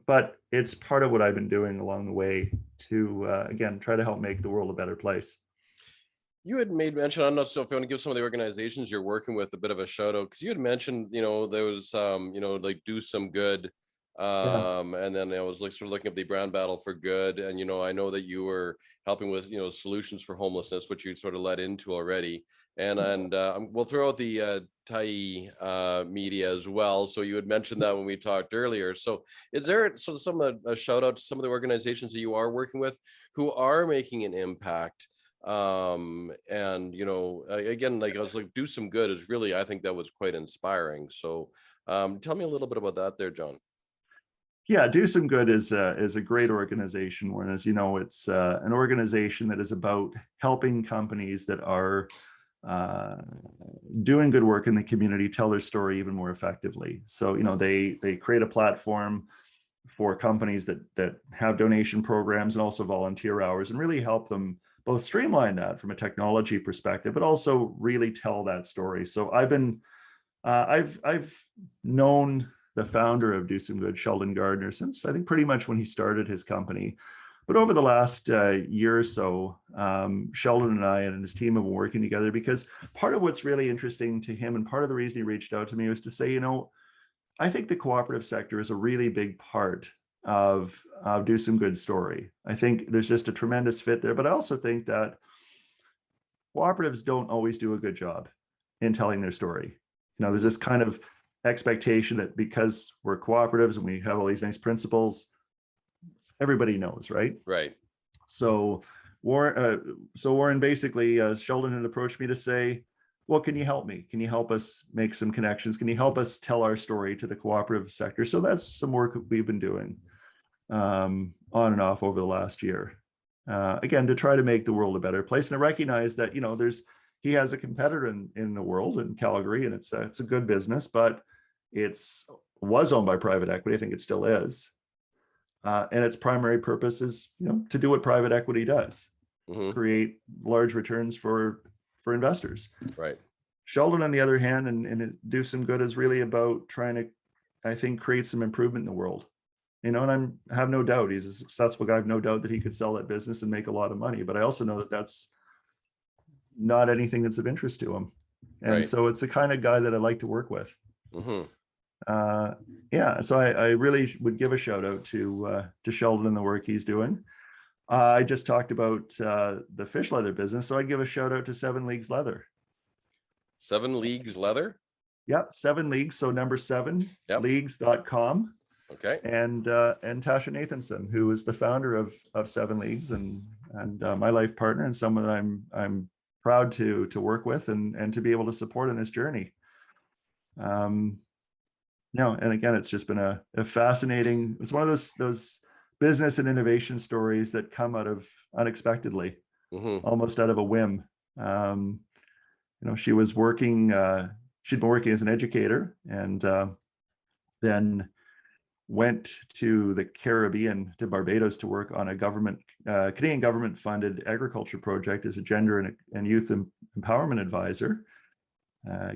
S2: but it's part of what I've been doing along the way to, again, try to help make the world a better place.
S1: You had made mention, I'm not sure if you want to give some of the organizations you're working with a bit of a shout out, because you had mentioned, there was, like Do Some Good. And then I was like sort of looking at the Brown Battle for Good. And, I know that you were helping with, solutions for homelessness, which you sort of led into already. And we'll throw out the Thai media as well. So you had mentioned that when we talked earlier. So is there sort of some a shout out to some of the organizations that you are working with who are making an impact? And again, like I was like, Do Some Good is really, I think that was quite inspiring. So tell me a little bit about that there, John.
S2: Yeah, Do Some Good is a great organization, Warren. As you know, it's an organization that is about helping companies that are doing good work in the community tell their story even more effectively. So they create a platform for companies that have donation programs and also volunteer hours, and really help them both streamline that from a technology perspective, but also really tell that story. So I've known the founder of Do Some Good, Sheldon Gardner, since I think pretty much when he started his company. But over the last year or so, Sheldon and I and his team have been working together, because part of what's really interesting to him and part of the reason he reached out to me was to say, I think the cooperative sector is a really big part of Do Some Good story. I think there's just a tremendous fit there, but I also think that cooperatives don't always do a good job in telling their story. There's this kind of expectation that because we're cooperatives and we have all these nice principles, everybody knows, right?
S1: Right.
S2: So Warren basically, Sheldon had approached me to say, well, can you help me? Can you help us make some connections? Can you help us tell our story to the cooperative sector? So that's some work we've been doing on and off over the last year. Again, to try to make the world a better place. And I recognize that, he has a competitor in the world, in Calgary, and it's a good business, but was owned by private equity. I think it still is. And its primary purpose is, to do what private equity does, create large returns for investors.
S1: Right.
S2: Sheldon, on the other hand, and Do Some Good is really about trying to, I think, create some improvement in the world. And I have no doubt he's a successful guy. I have no doubt that he could sell that business and make a lot of money. But I also know that that's not anything that's of interest to him. And so it's the kind of guy that I like to work with. So I really would give a shout out to Sheldon and the work he's doing. I just talked about the fish leather business, so I'd give a shout out to 7 Leagues Leather.
S1: 7 Leagues Leather?
S2: Yep, 7 Leagues, so number 7, leagues.com.
S1: Okay.
S2: And Tasha Nathanson, who is the founder of 7 Leagues and my life partner, and someone that I'm proud to work with and to be able to support in this journey. And again, it's just been a fascinating, it's one of those business and innovation stories that come out of unexpectedly, almost out of a whim. She was working, she'd been working as an educator, and then went to the Caribbean, to Barbados, to work on a Canadian government funded agriculture project as a gender and youth empowerment advisor.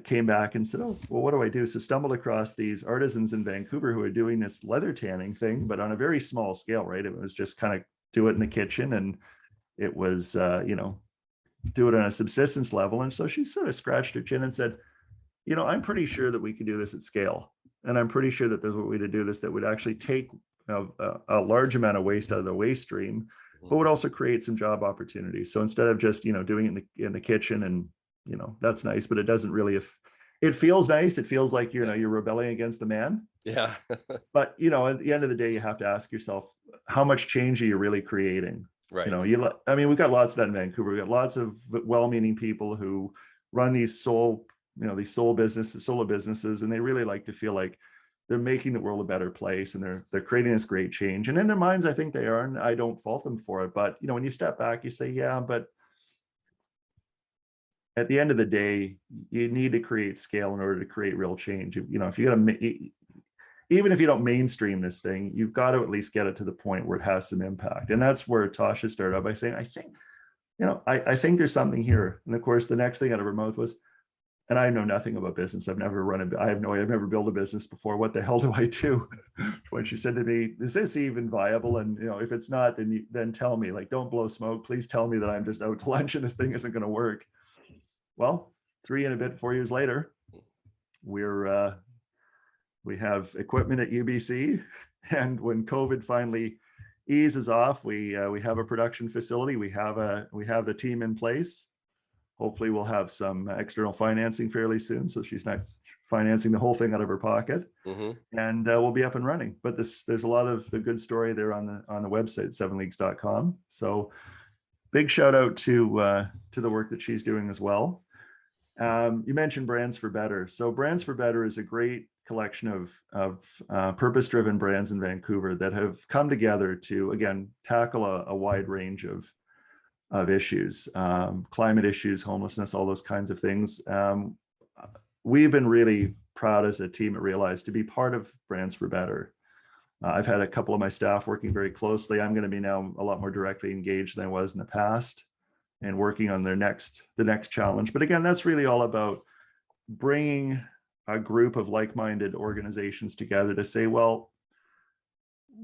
S2: came back and said, oh, well, what do I do? So stumbled across these artisans in Vancouver who are doing this leather tanning thing, but on a very small scale, right? It was just kind of do it in the kitchen, and it was, do it on a subsistence level. And so she sort of scratched her chin and said, I'm pretty sure that we can do this at scale. And I'm pretty sure that there's a way to do this that would actually take a large amount of waste out of the waste stream, but would also create some job opportunities. So instead of just, doing it in the kitchen, and, that's nice, but it doesn't really, if it feels nice, it feels like, you're rebelling against the man.
S1: Yeah.
S2: But, at the end of the day, you have to ask yourself, how much change are you really creating?
S1: Right.
S2: We've got lots of that in Vancouver. We've got lots of well-meaning people who run these solo businesses, and they really like to feel like they're making the world a better place, and they're creating this great change. And in their minds, I think they are, and I don't fault them for it. But, when you step back, you say, yeah, but at the end of the day, you need to create scale in order to create real change. If you got to, even if you don't mainstream this thing, you've got to at least get it to the point where it has some impact. And that's where Tasha started out by saying, I think there's something here. And of course, the next thing out of her mouth was, and I know nothing about business. I've never built a business before. What the hell do I do? When she said to me, is this even viable? And, if it's not, then tell me, like, don't blow smoke. Please tell me that I'm just out to lunch and this thing isn't going to work. Well, 4 years later, we have equipment at UBC, and when COVID finally eases off, we have a production facility. We have the team in place. Hopefully, we'll have some external financing fairly soon, so she's not financing the whole thing out of her pocket, and we'll be up and running. But there's a lot of the good story there on the website, 7leagues.com. So big shout out to the work that she's doing as well. You mentioned Brands for Better. So Brands for Better is a great collection of purpose-driven brands in Vancouver that have come together to, again, tackle a wide range of issues, climate issues, homelessness, all those kinds of things. We've been really proud as a team at Realize to be part of Brands for Better. I've had a couple of my staff working very closely. I'm going to be now a lot more directly engaged than I was in the past, and working on the next challenge. But again, that's really all about bringing a group of like-minded organizations together to say, well,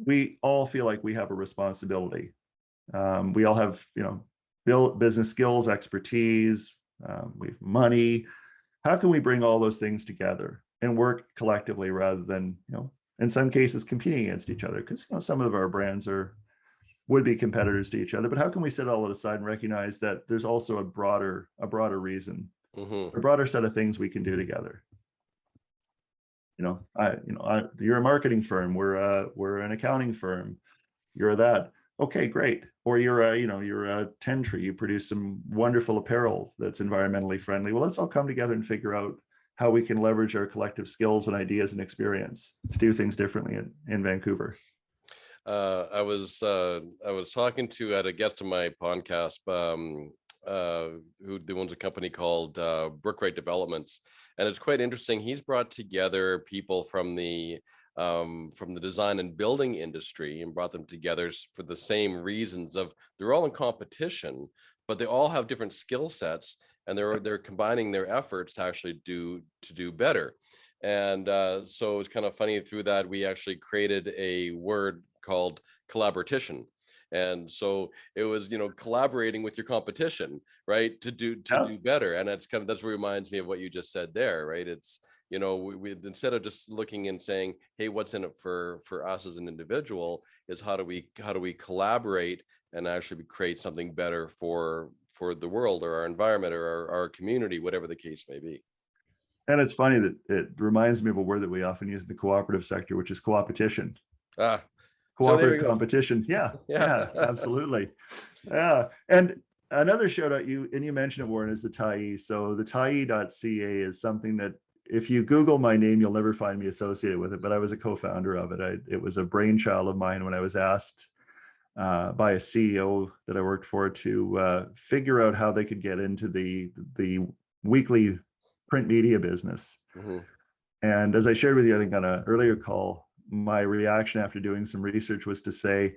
S2: we all feel like we have a responsibility. We all have, business skills, expertise, we have money. How can we bring all those things together and work collectively rather than, in some cases competing against each other? Because, some of our brands would be competitors to each other, but how can we set all that aside and recognize that there's also a broader reason, a broader set of things we can do together? You're a marketing firm. We're an accounting firm. You're that. Okay, great. Or you're a Tentry. You produce some wonderful apparel that's environmentally friendly. Well, let's all come together and figure out how we can leverage our collective skills and ideas and experience to do things differently in Vancouver.
S1: I was talking to at a guest on my podcast who owns a company called Brookrate Developments, and it's quite interesting. He's brought together people from the design and building industry and brought them together for the same reasons of they're all in competition, but they all have different skill sets, and they're combining their efforts to actually do better. And so it's kind of funny, through that we actually created a word called collaboration. And so it was, collaborating with your competition, right, to do better. And that's what reminds me of what you just said there, right? It's, we instead of just looking and saying, hey, what's in it for us as an individual, is how do we collaborate and actually create something better for the world or our environment or our community, whatever the case may be.
S2: And it's funny that it reminds me of a word that we often use in the cooperative sector, which is coopetition. Cooperative competition. Yeah, absolutely. Yeah. And another shout out, you mentioned it, Warren, is the Tyee. So the Tyee.ca is something that if you Google my name, you'll never find me associated with it, but I was a co-founder of it. It was a brainchild of mine when I was asked by a CEO that I worked for to figure out how they could get into the weekly print media business. And as I shared with you, I think on an earlier call, my reaction after doing some research was to say,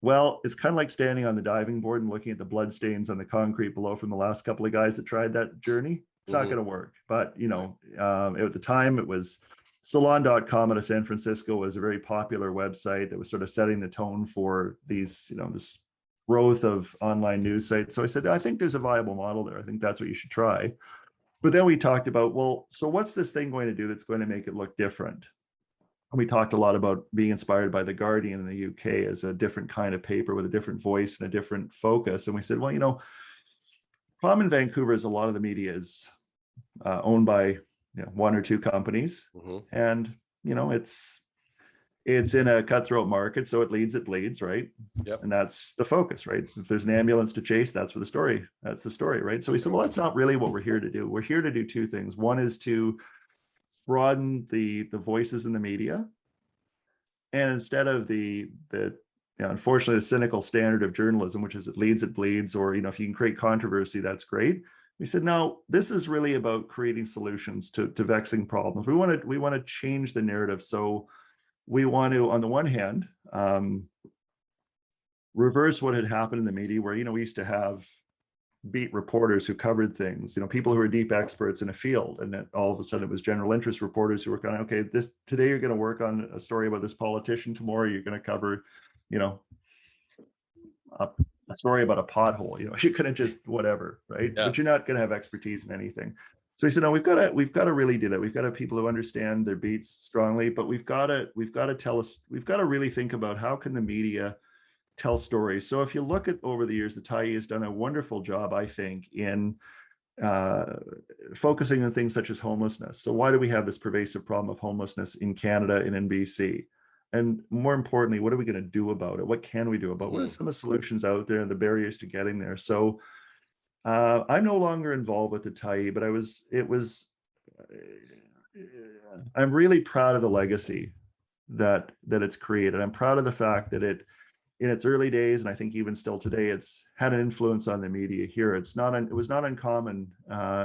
S2: well, it's kind of like standing on the diving board and looking at the blood stains on the concrete below from the last couple of guys that tried that journey. It's not going to work. But, at the time it was salon.com out of San Francisco was a very popular website that was sort of setting the tone for these, this growth of online news sites. So I said, I think there's a viable model there. I think that's what you should try. But then we talked about, well, so what's this thing going to do that's going to make it look different? And we talked a lot about being inspired by The Guardian in the UK as a different kind of paper with a different voice and a different focus. And we said, well, problem in Vancouver is a lot of the media is owned by one or two companies, and it's in a cutthroat market, so it bleeds, right?
S1: Yep.
S2: And that's the focus, right? If there's an ambulance to chase, that's the story, right? So we said, well, that's not really what we're here to do. We're here to do two things. One is to broaden the voices in the media, and instead of the unfortunately the cynical standard of journalism, which is it bleeds, or if you can create controversy, that's great. We said, no, this is really about creating solutions to vexing problems. We want to change the narrative. So we want to, on the one hand, reverse what had happened in the media, where we used to have beat reporters who covered things, people who are deep experts in a field, and then all of a sudden it was general interest reporters who were kind of, okay, today you're going to work on a story about this politician, tomorrow you're going to cover a story about a pothole. You couldn't just whatever, right?
S1: Yeah.
S2: But you're not going to have expertise in anything. So he said, no, we've got to really do that. We've got to have people who understand their beats strongly, but we've got to really think about how can the media tell stories. So if you look at over the years, the Tyee has done a wonderful job, I think, in focusing on things such as homelessness. So why do we have this pervasive problem of homelessness in Canada and in BC? And more importantly, what are we going to do about it? What can we do about it? What are some of the solutions out there and the barriers to getting there? So I'm no longer involved with the Tyee, but I'm really proud of the legacy that it's created. I'm proud of the fact that it, in its early days, and I think even still today, it's had an influence on the media here. It was not uncommon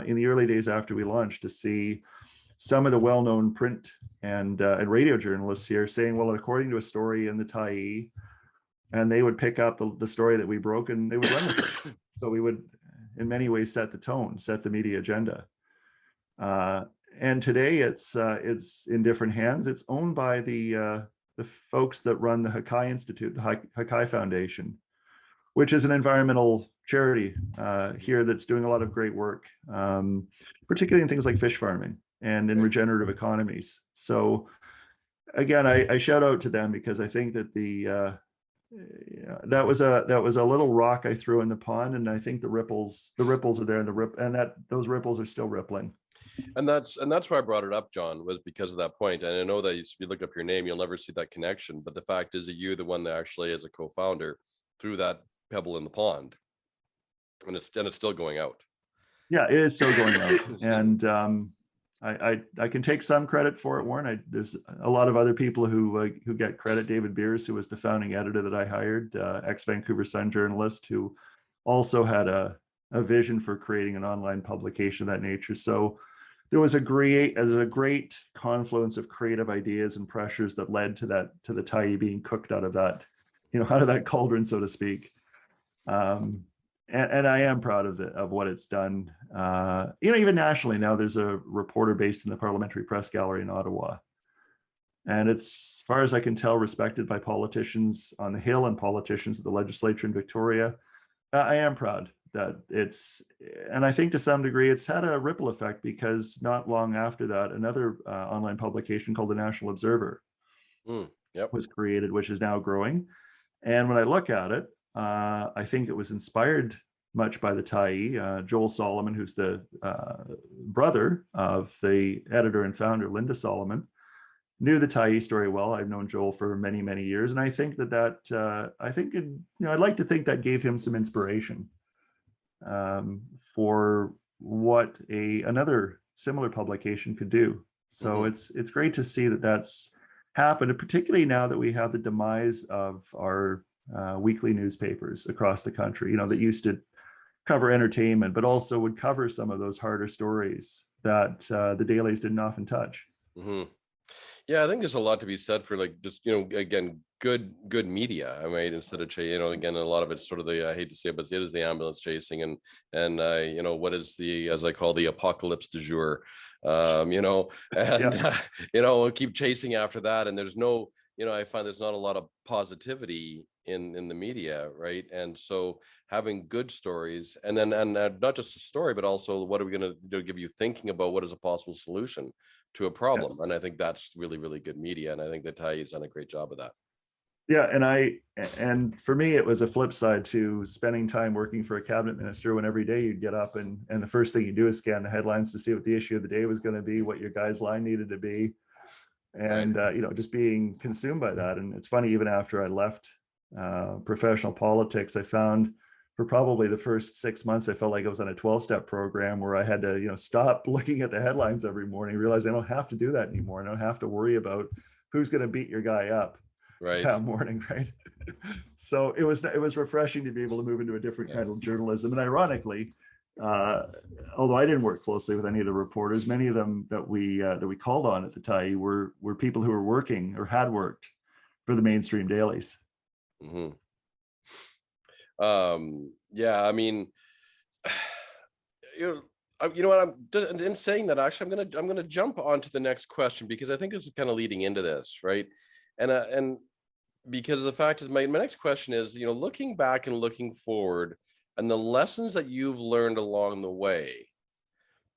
S2: in the early days after we launched to see some of the well-known print and radio journalists here saying, well, according to a story in the Tyee, and they would pick up the story that we broke and they would run with it. So we would, in many ways, set the tone, set the media agenda. And today it's in different hands. It's owned by the folks that run the Hakai Institute, the Hakai Foundation, which is an environmental charity here that's doing a lot of great work, particularly in things like fish farming and in regenerative economies. So again, I shout out to them because I think that that was a little rock I threw in the pond, and I think the ripples are there, and those ripples are still rippling.
S1: And that's why I brought it up, John, was because of that point. And I know that if you look up your name, you'll never see that connection. But the fact is that you're the one that actually, as a co-founder, threw that pebble in the pond, and it's still going out.
S2: Yeah, it is still going out, and I can take some credit for it, Warren. There's a lot of other people who get credit. David Beers, who was the founding editor that I hired, ex-Vancouver Sun journalist, who also had a vision for creating an online publication of that nature. So there was a great confluence of creative ideas and pressures that led to the Tyee being cooked out of that cauldron, so to speak. And I am proud of what it's done. Even nationally now, there's a reporter based in the Parliamentary Press Gallery in Ottawa, and it's, as far as I can tell, respected by politicians on the Hill and politicians at the legislature in Victoria. I am proud that and I think to some degree it's had a ripple effect, because not long after that, another online publication called the National Observer was created, which is now growing. And when I look at it, I think it was inspired much by the Tyee. Joel Solomon, who's the brother of the editor and founder, Linda Solomon, knew the Tyee story well. I've known Joel for many, many years. And I think I'd like to think that gave him some inspiration for what another similar publication could do. So it's great to see that that's happened, and particularly now that we have the demise of our weekly newspapers across the country, that used to cover entertainment, but also would cover some of those harder stories that the dailies didn't often touch.
S1: Yeah, I think there's a lot to be said for like just, again, good media. I mean, instead of again, a lot of it's sort of the, I hate to say it, but it is the ambulance chasing and what is the, as I call, the apocalypse du jour, and
S2: Yeah.
S1: we'll keep chasing after that, and there's no, I find there's not a lot of positivity in the media, right? And so having good stories, and then not just a story, but also what are we going to do, give you thinking about what is a possible solution to a problem. And I think that's really, really good media. And I think that Ty's done a great job of that.
S2: Yeah, and for me, it was a flip side to spending time working for a cabinet minister when every day you'd get up and the first thing you do is scan the headlines to see what the issue of the day was going to be, what your guy's line needed to be, and
S1: Right.
S2: just being consumed by that. And it's funny, even after I left professional politics, I found for probably the first 6 months, I felt like I was on a 12-step program where I had to, stop looking at the headlines every morning, realize I don't have to do that anymore. I don't have to worry about who's going to beat your guy up
S1: Right.
S2: that morning, right? So it was refreshing to be able to move into a different
S1: Yeah.
S2: kind of journalism. And ironically, although I didn't work closely with any of the reporters, many of them that we called on at the time were people who were working or had worked for the mainstream dailies.
S1: Mm-hmm. Yeah, I mean, you know what, I'm in saying that, actually I'm gonna jump on to the next question, because I think this is kind of leading into this, right? And because the fact is, my next question is, looking back and looking forward, and the lessons that you've learned along the way,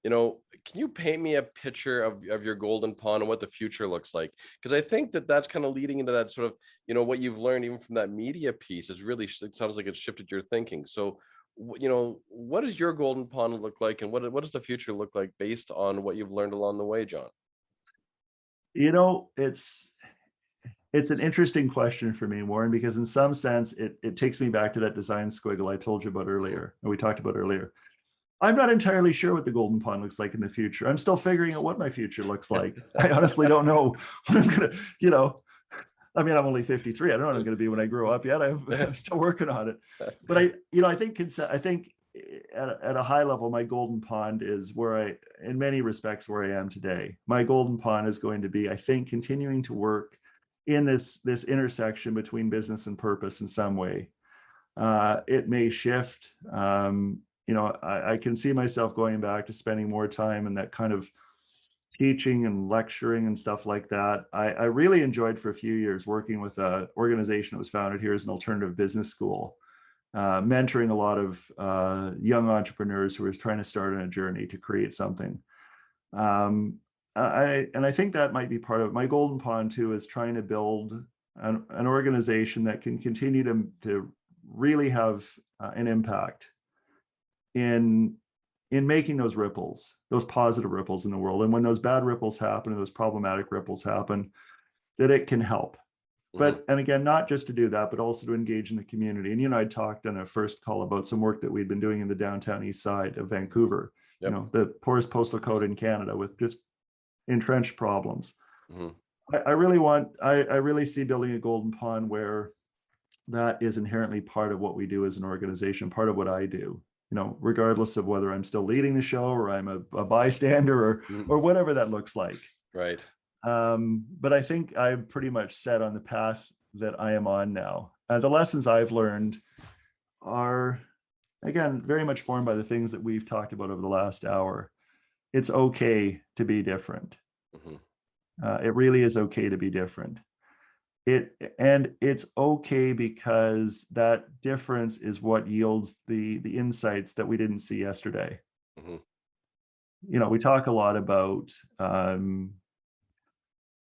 S1: can you paint me a picture of your golden pond and what the future looks like? Because I think that that's kind of leading into that sort of, what you've learned even from that media piece is really, it sounds like it's shifted your thinking. So, what does your golden pond look like, and what does the future look like based on what you've learned along the way, John?
S2: It's an interesting question for me, Warren, because in some sense it takes me back to that design squiggle I told you about
S1: Mhm.
S2: earlier, and we talked about earlier. I'm not entirely sure what the golden pond looks like in the future. I'm still figuring out what my future looks like. I honestly don't know what I'm gonna, I mean, I'm only 53. I don't know what I'm going to be when I grow up yet. I'm still working on it. But I think at a high level, my golden pond is in many respects, where I am today. My golden pond is going to be, I think, continuing to work in this intersection between business and purpose in some way. It may shift. I can see myself going back to spending more time in that kind of teaching and lecturing and stuff like that. I really enjoyed for a few years working with an organization that was founded here as an alternative business school, mentoring a lot of young entrepreneurs who were trying to start on a journey to create something. I think that might be part of my golden pond too, is trying to build an organization that can continue to really have an impact in making those ripples, those positive ripples in the world. And when those bad ripples happen, and those problematic ripples happen, that it can help.
S1: Mhm.
S2: But, and again, not just to do that, but also to engage in the community. And, I talked on a first call about some work that we'd been doing in the downtown east side of Vancouver,
S1: Yep.
S2: the poorest postal code in Canada, with just entrenched problems.
S1: Mhm.
S2: I really see building a golden pond where that is inherently part of what we do as an organization, part of what I do, regardless of whether I'm still leading the show or I'm a bystander
S1: Mhm.
S2: or whatever that looks like.
S1: Right.
S2: But I think I'm pretty much set on the path that I am on now. The lessons I've learned are, again, very much formed by the things that we've talked about over the last hour. It's okay to be different.
S1: Mhm.
S2: It really is okay to be different. It's okay because that difference is what yields the insights that we didn't see yesterday.
S1: Mhm.
S2: We talk a lot about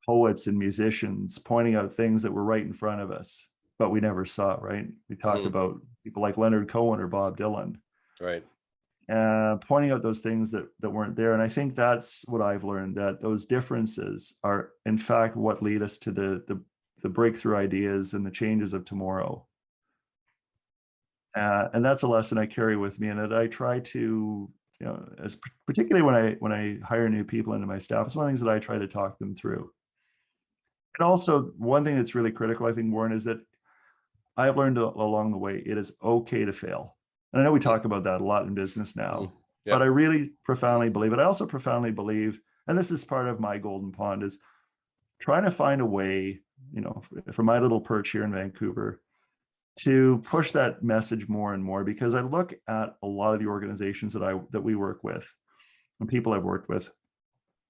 S2: poets and musicians pointing out things that were right in front of us, but we never saw, right? We talk
S1: Mhm.
S2: about people like Leonard Cohen or Bob Dylan,
S1: Right.
S2: pointing out those things that weren't there. And I think that's what I've learned, that those differences are, in fact, what lead us to the breakthrough ideas and the changes of tomorrow. And that's a lesson I carry with me, and that I try to, as particularly when I hire new people into my staff, it's one of the things that I try to talk them through. And also, one thing that's really critical, I think, Warren, is that I've learned along the way, it is okay to fail. And I know we
S1: Mhm.
S2: talk about that a lot in business
S1: Mhm.
S2: now, but I
S1: Yep.
S2: really profoundly believe it. I also profoundly believe, and this is part of my golden pond, is trying to find a way, from my little perch here in Vancouver, to push that message more and more, because I look at a lot of the organizations that we work with and people I've worked with.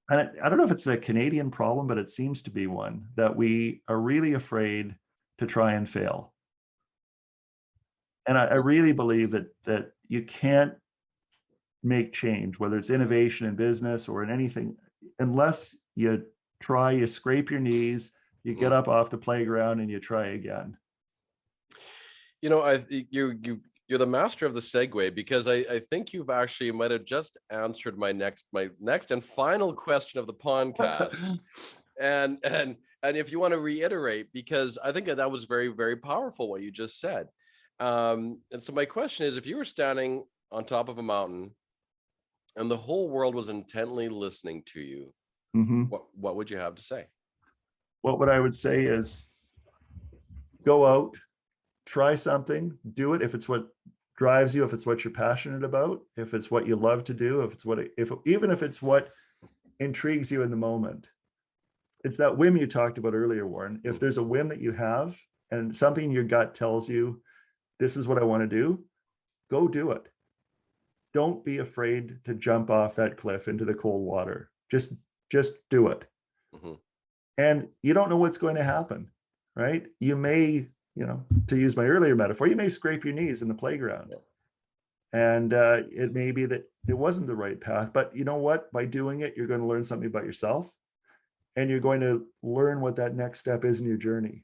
S2: And I don't know if it's a Canadian problem, but it seems to be one, that we are really afraid to try and fail. And I really believe that you can't make change, whether it's innovation in business or in anything, unless you try, you scrape your knees, you get up off the playground and you try again.
S1: You're the master of the segue, because I think you've actually might have just answered my next and final question of the podcast. and if you want to reiterate, because I think that was very, very powerful what you just said. And so my question is, if you were standing on top of a mountain and the whole world was intently listening to you, what would you have to say?
S2: Well, what I would say is, go out, try something, do it. If it's what drives you, if it's what you're passionate about, if it's what you love to do, even if it's what intrigues you in the moment. It's that whim you talked about earlier, Warren. If there's a whim that you have and something in your gut tells you, this is what I want to do, go do it. Don't be afraid to jump off that cliff into the cold water. Just do it. And you don't know what's going to happen, right? You may, to use my earlier metaphor, you may scrape your knees in the playground. And it may be that it wasn't the right path, but you know what? By doing it, you're going to learn something about yourself, and you're going to learn what that next step is in your journey.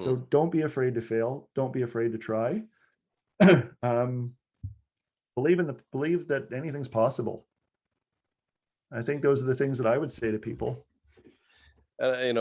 S2: So don't be afraid to fail. Don't be afraid to try. Believe that anything's possible. I think those are the things that I would say to people.
S1: And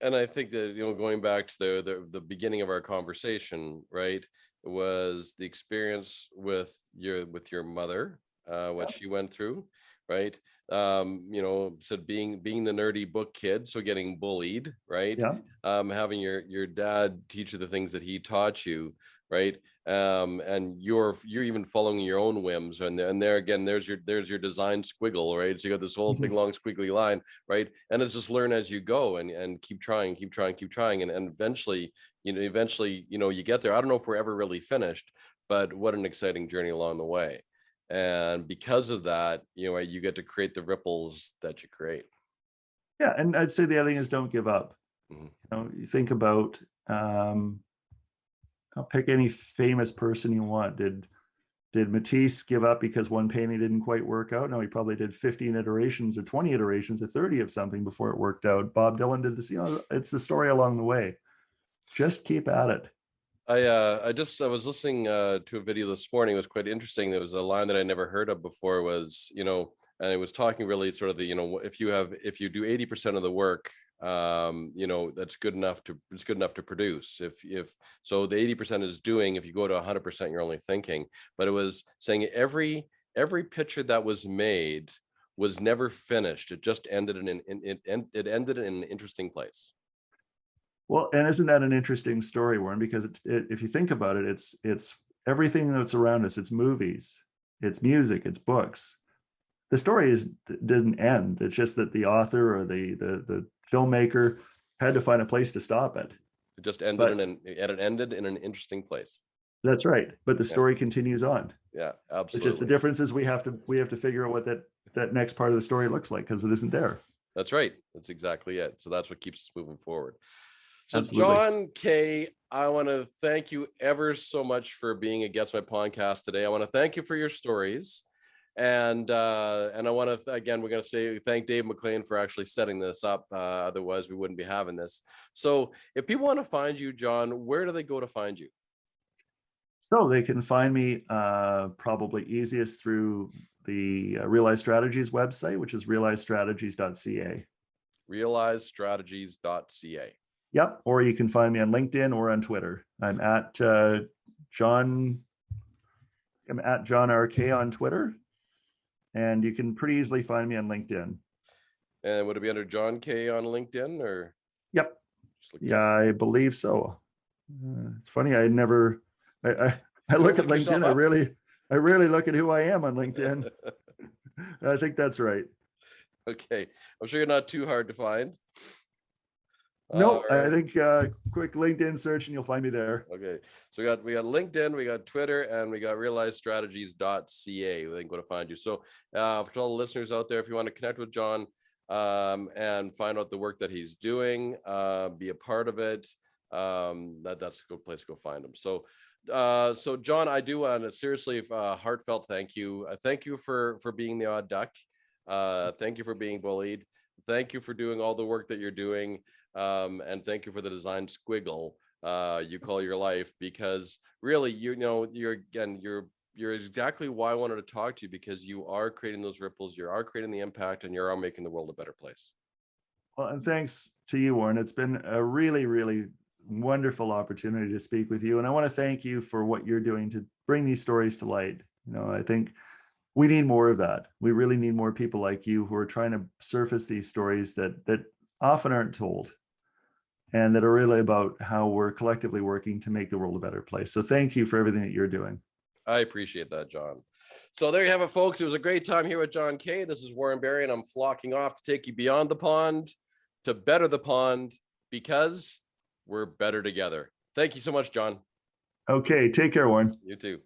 S1: I think that, going back to the beginning of our conversation, right, was the experience with your mother, what she went through, right? Said being the nerdy book kid, so getting bullied, right? Having your dad teach you the things that he taught you, right? And you're even following your own whims, and there again, there's your design squiggle, right? So you got this whole big long squiggly line, right? And it's just learn as you go, and keep trying, and eventually you get there. I don't know if we're ever really finished, but what an exciting journey along the way. And because of that, you get to create the ripples that you create.
S2: Yeah, and I'd say the other thing is, don't give up. You think about, I'll pick any famous person you want. Did Matisse give up because one painting didn't quite work out? No, he probably did 15 iterations or 20 iterations or 30 of something before it worked out. Bob Dylan did this. It's the story along the way. Just keep at it.
S1: I was listening to a video this morning. It was quite interesting. There was a line that I never heard of before, was, and it was talking really sort of the, if you do 80% of the work, that's good enough to produce. If so, the 80% is doing. If you go to 100%, you're only thinking. But it was saying every picture that was made was never finished. It just ended in an interesting place.
S2: Well, and isn't that an interesting story, Warren? Because if you think about it, it's everything that's around us. It's movies, it's music, it's books. The story didn't end. It's just that the author or the filmmaker had to find a place to stop it.
S1: It just ended it ended in an interesting place.
S2: That's right. But the story continues on.
S1: Yeah, absolutely.
S2: It's just the difference is we have to figure out what that next part of the story looks like, because it isn't there.
S1: That's right. That's exactly it. So that's what keeps us moving forward. So
S2: Absolutely.
S1: John K., I want to thank you ever so much for being a guest on my podcast today. I want to thank you for your stories. And I want to, again, we're going to say thank Dave McLean for actually setting this up. Otherwise, we wouldn't be having this. So if people want to find you, John, where do they go to find you?
S2: So they can find me probably easiest through the Realize Strategies website, which is realizestrategies.ca.
S1: realizestrategies.ca.
S2: Yep. Or you can find me on LinkedIn or on Twitter. I'm at John RK on Twitter. And you can pretty easily find me on LinkedIn.
S1: And would it be under John K on LinkedIn, or?
S2: Yep. Yeah, I believe so. It's funny. I look at LinkedIn. I really look at who I am on LinkedIn. I think that's right.
S1: Okay. I'm sure you're not too hard to find.
S2: No, I
S1: right.
S2: think quick LinkedIn search and you'll find me there.
S1: Okay. So we got LinkedIn, we got Twitter, and we got realizestrategies.ca. I think go to find you. So for all the listeners out there, if you want to connect with John and find out the work that he's doing, be a part of it, that's a good place to go find him. So John, I do want to seriously heartfelt thank you. Thank you for being the odd duck. Thank you for being bullied. Thank you for doing all the work that you're doing. And thank you for the design squiggle you call your life, because really, you're exactly why I wanted to talk to you, because you are creating those ripples, you are creating the impact, and you're making the world a better place.
S2: Well, and thanks to you, Warren. It's been a really, really wonderful opportunity to speak with you. And I want to thank you for what you're doing to bring these stories to light. I think we need more of that. We really need more people like you who are trying to surface these stories that often aren't told, and that are really about how we're collectively working to make the world a better place. So thank you for everything that you're doing.
S1: I appreciate that, John. So there you have it, folks. It was a great time here with John Kay. This is Warren Barry, and I'm flocking off to take you beyond the pond to better the pond, because we're better together. Thank you so much, John.
S2: Okay, take care, Warren.
S1: You too.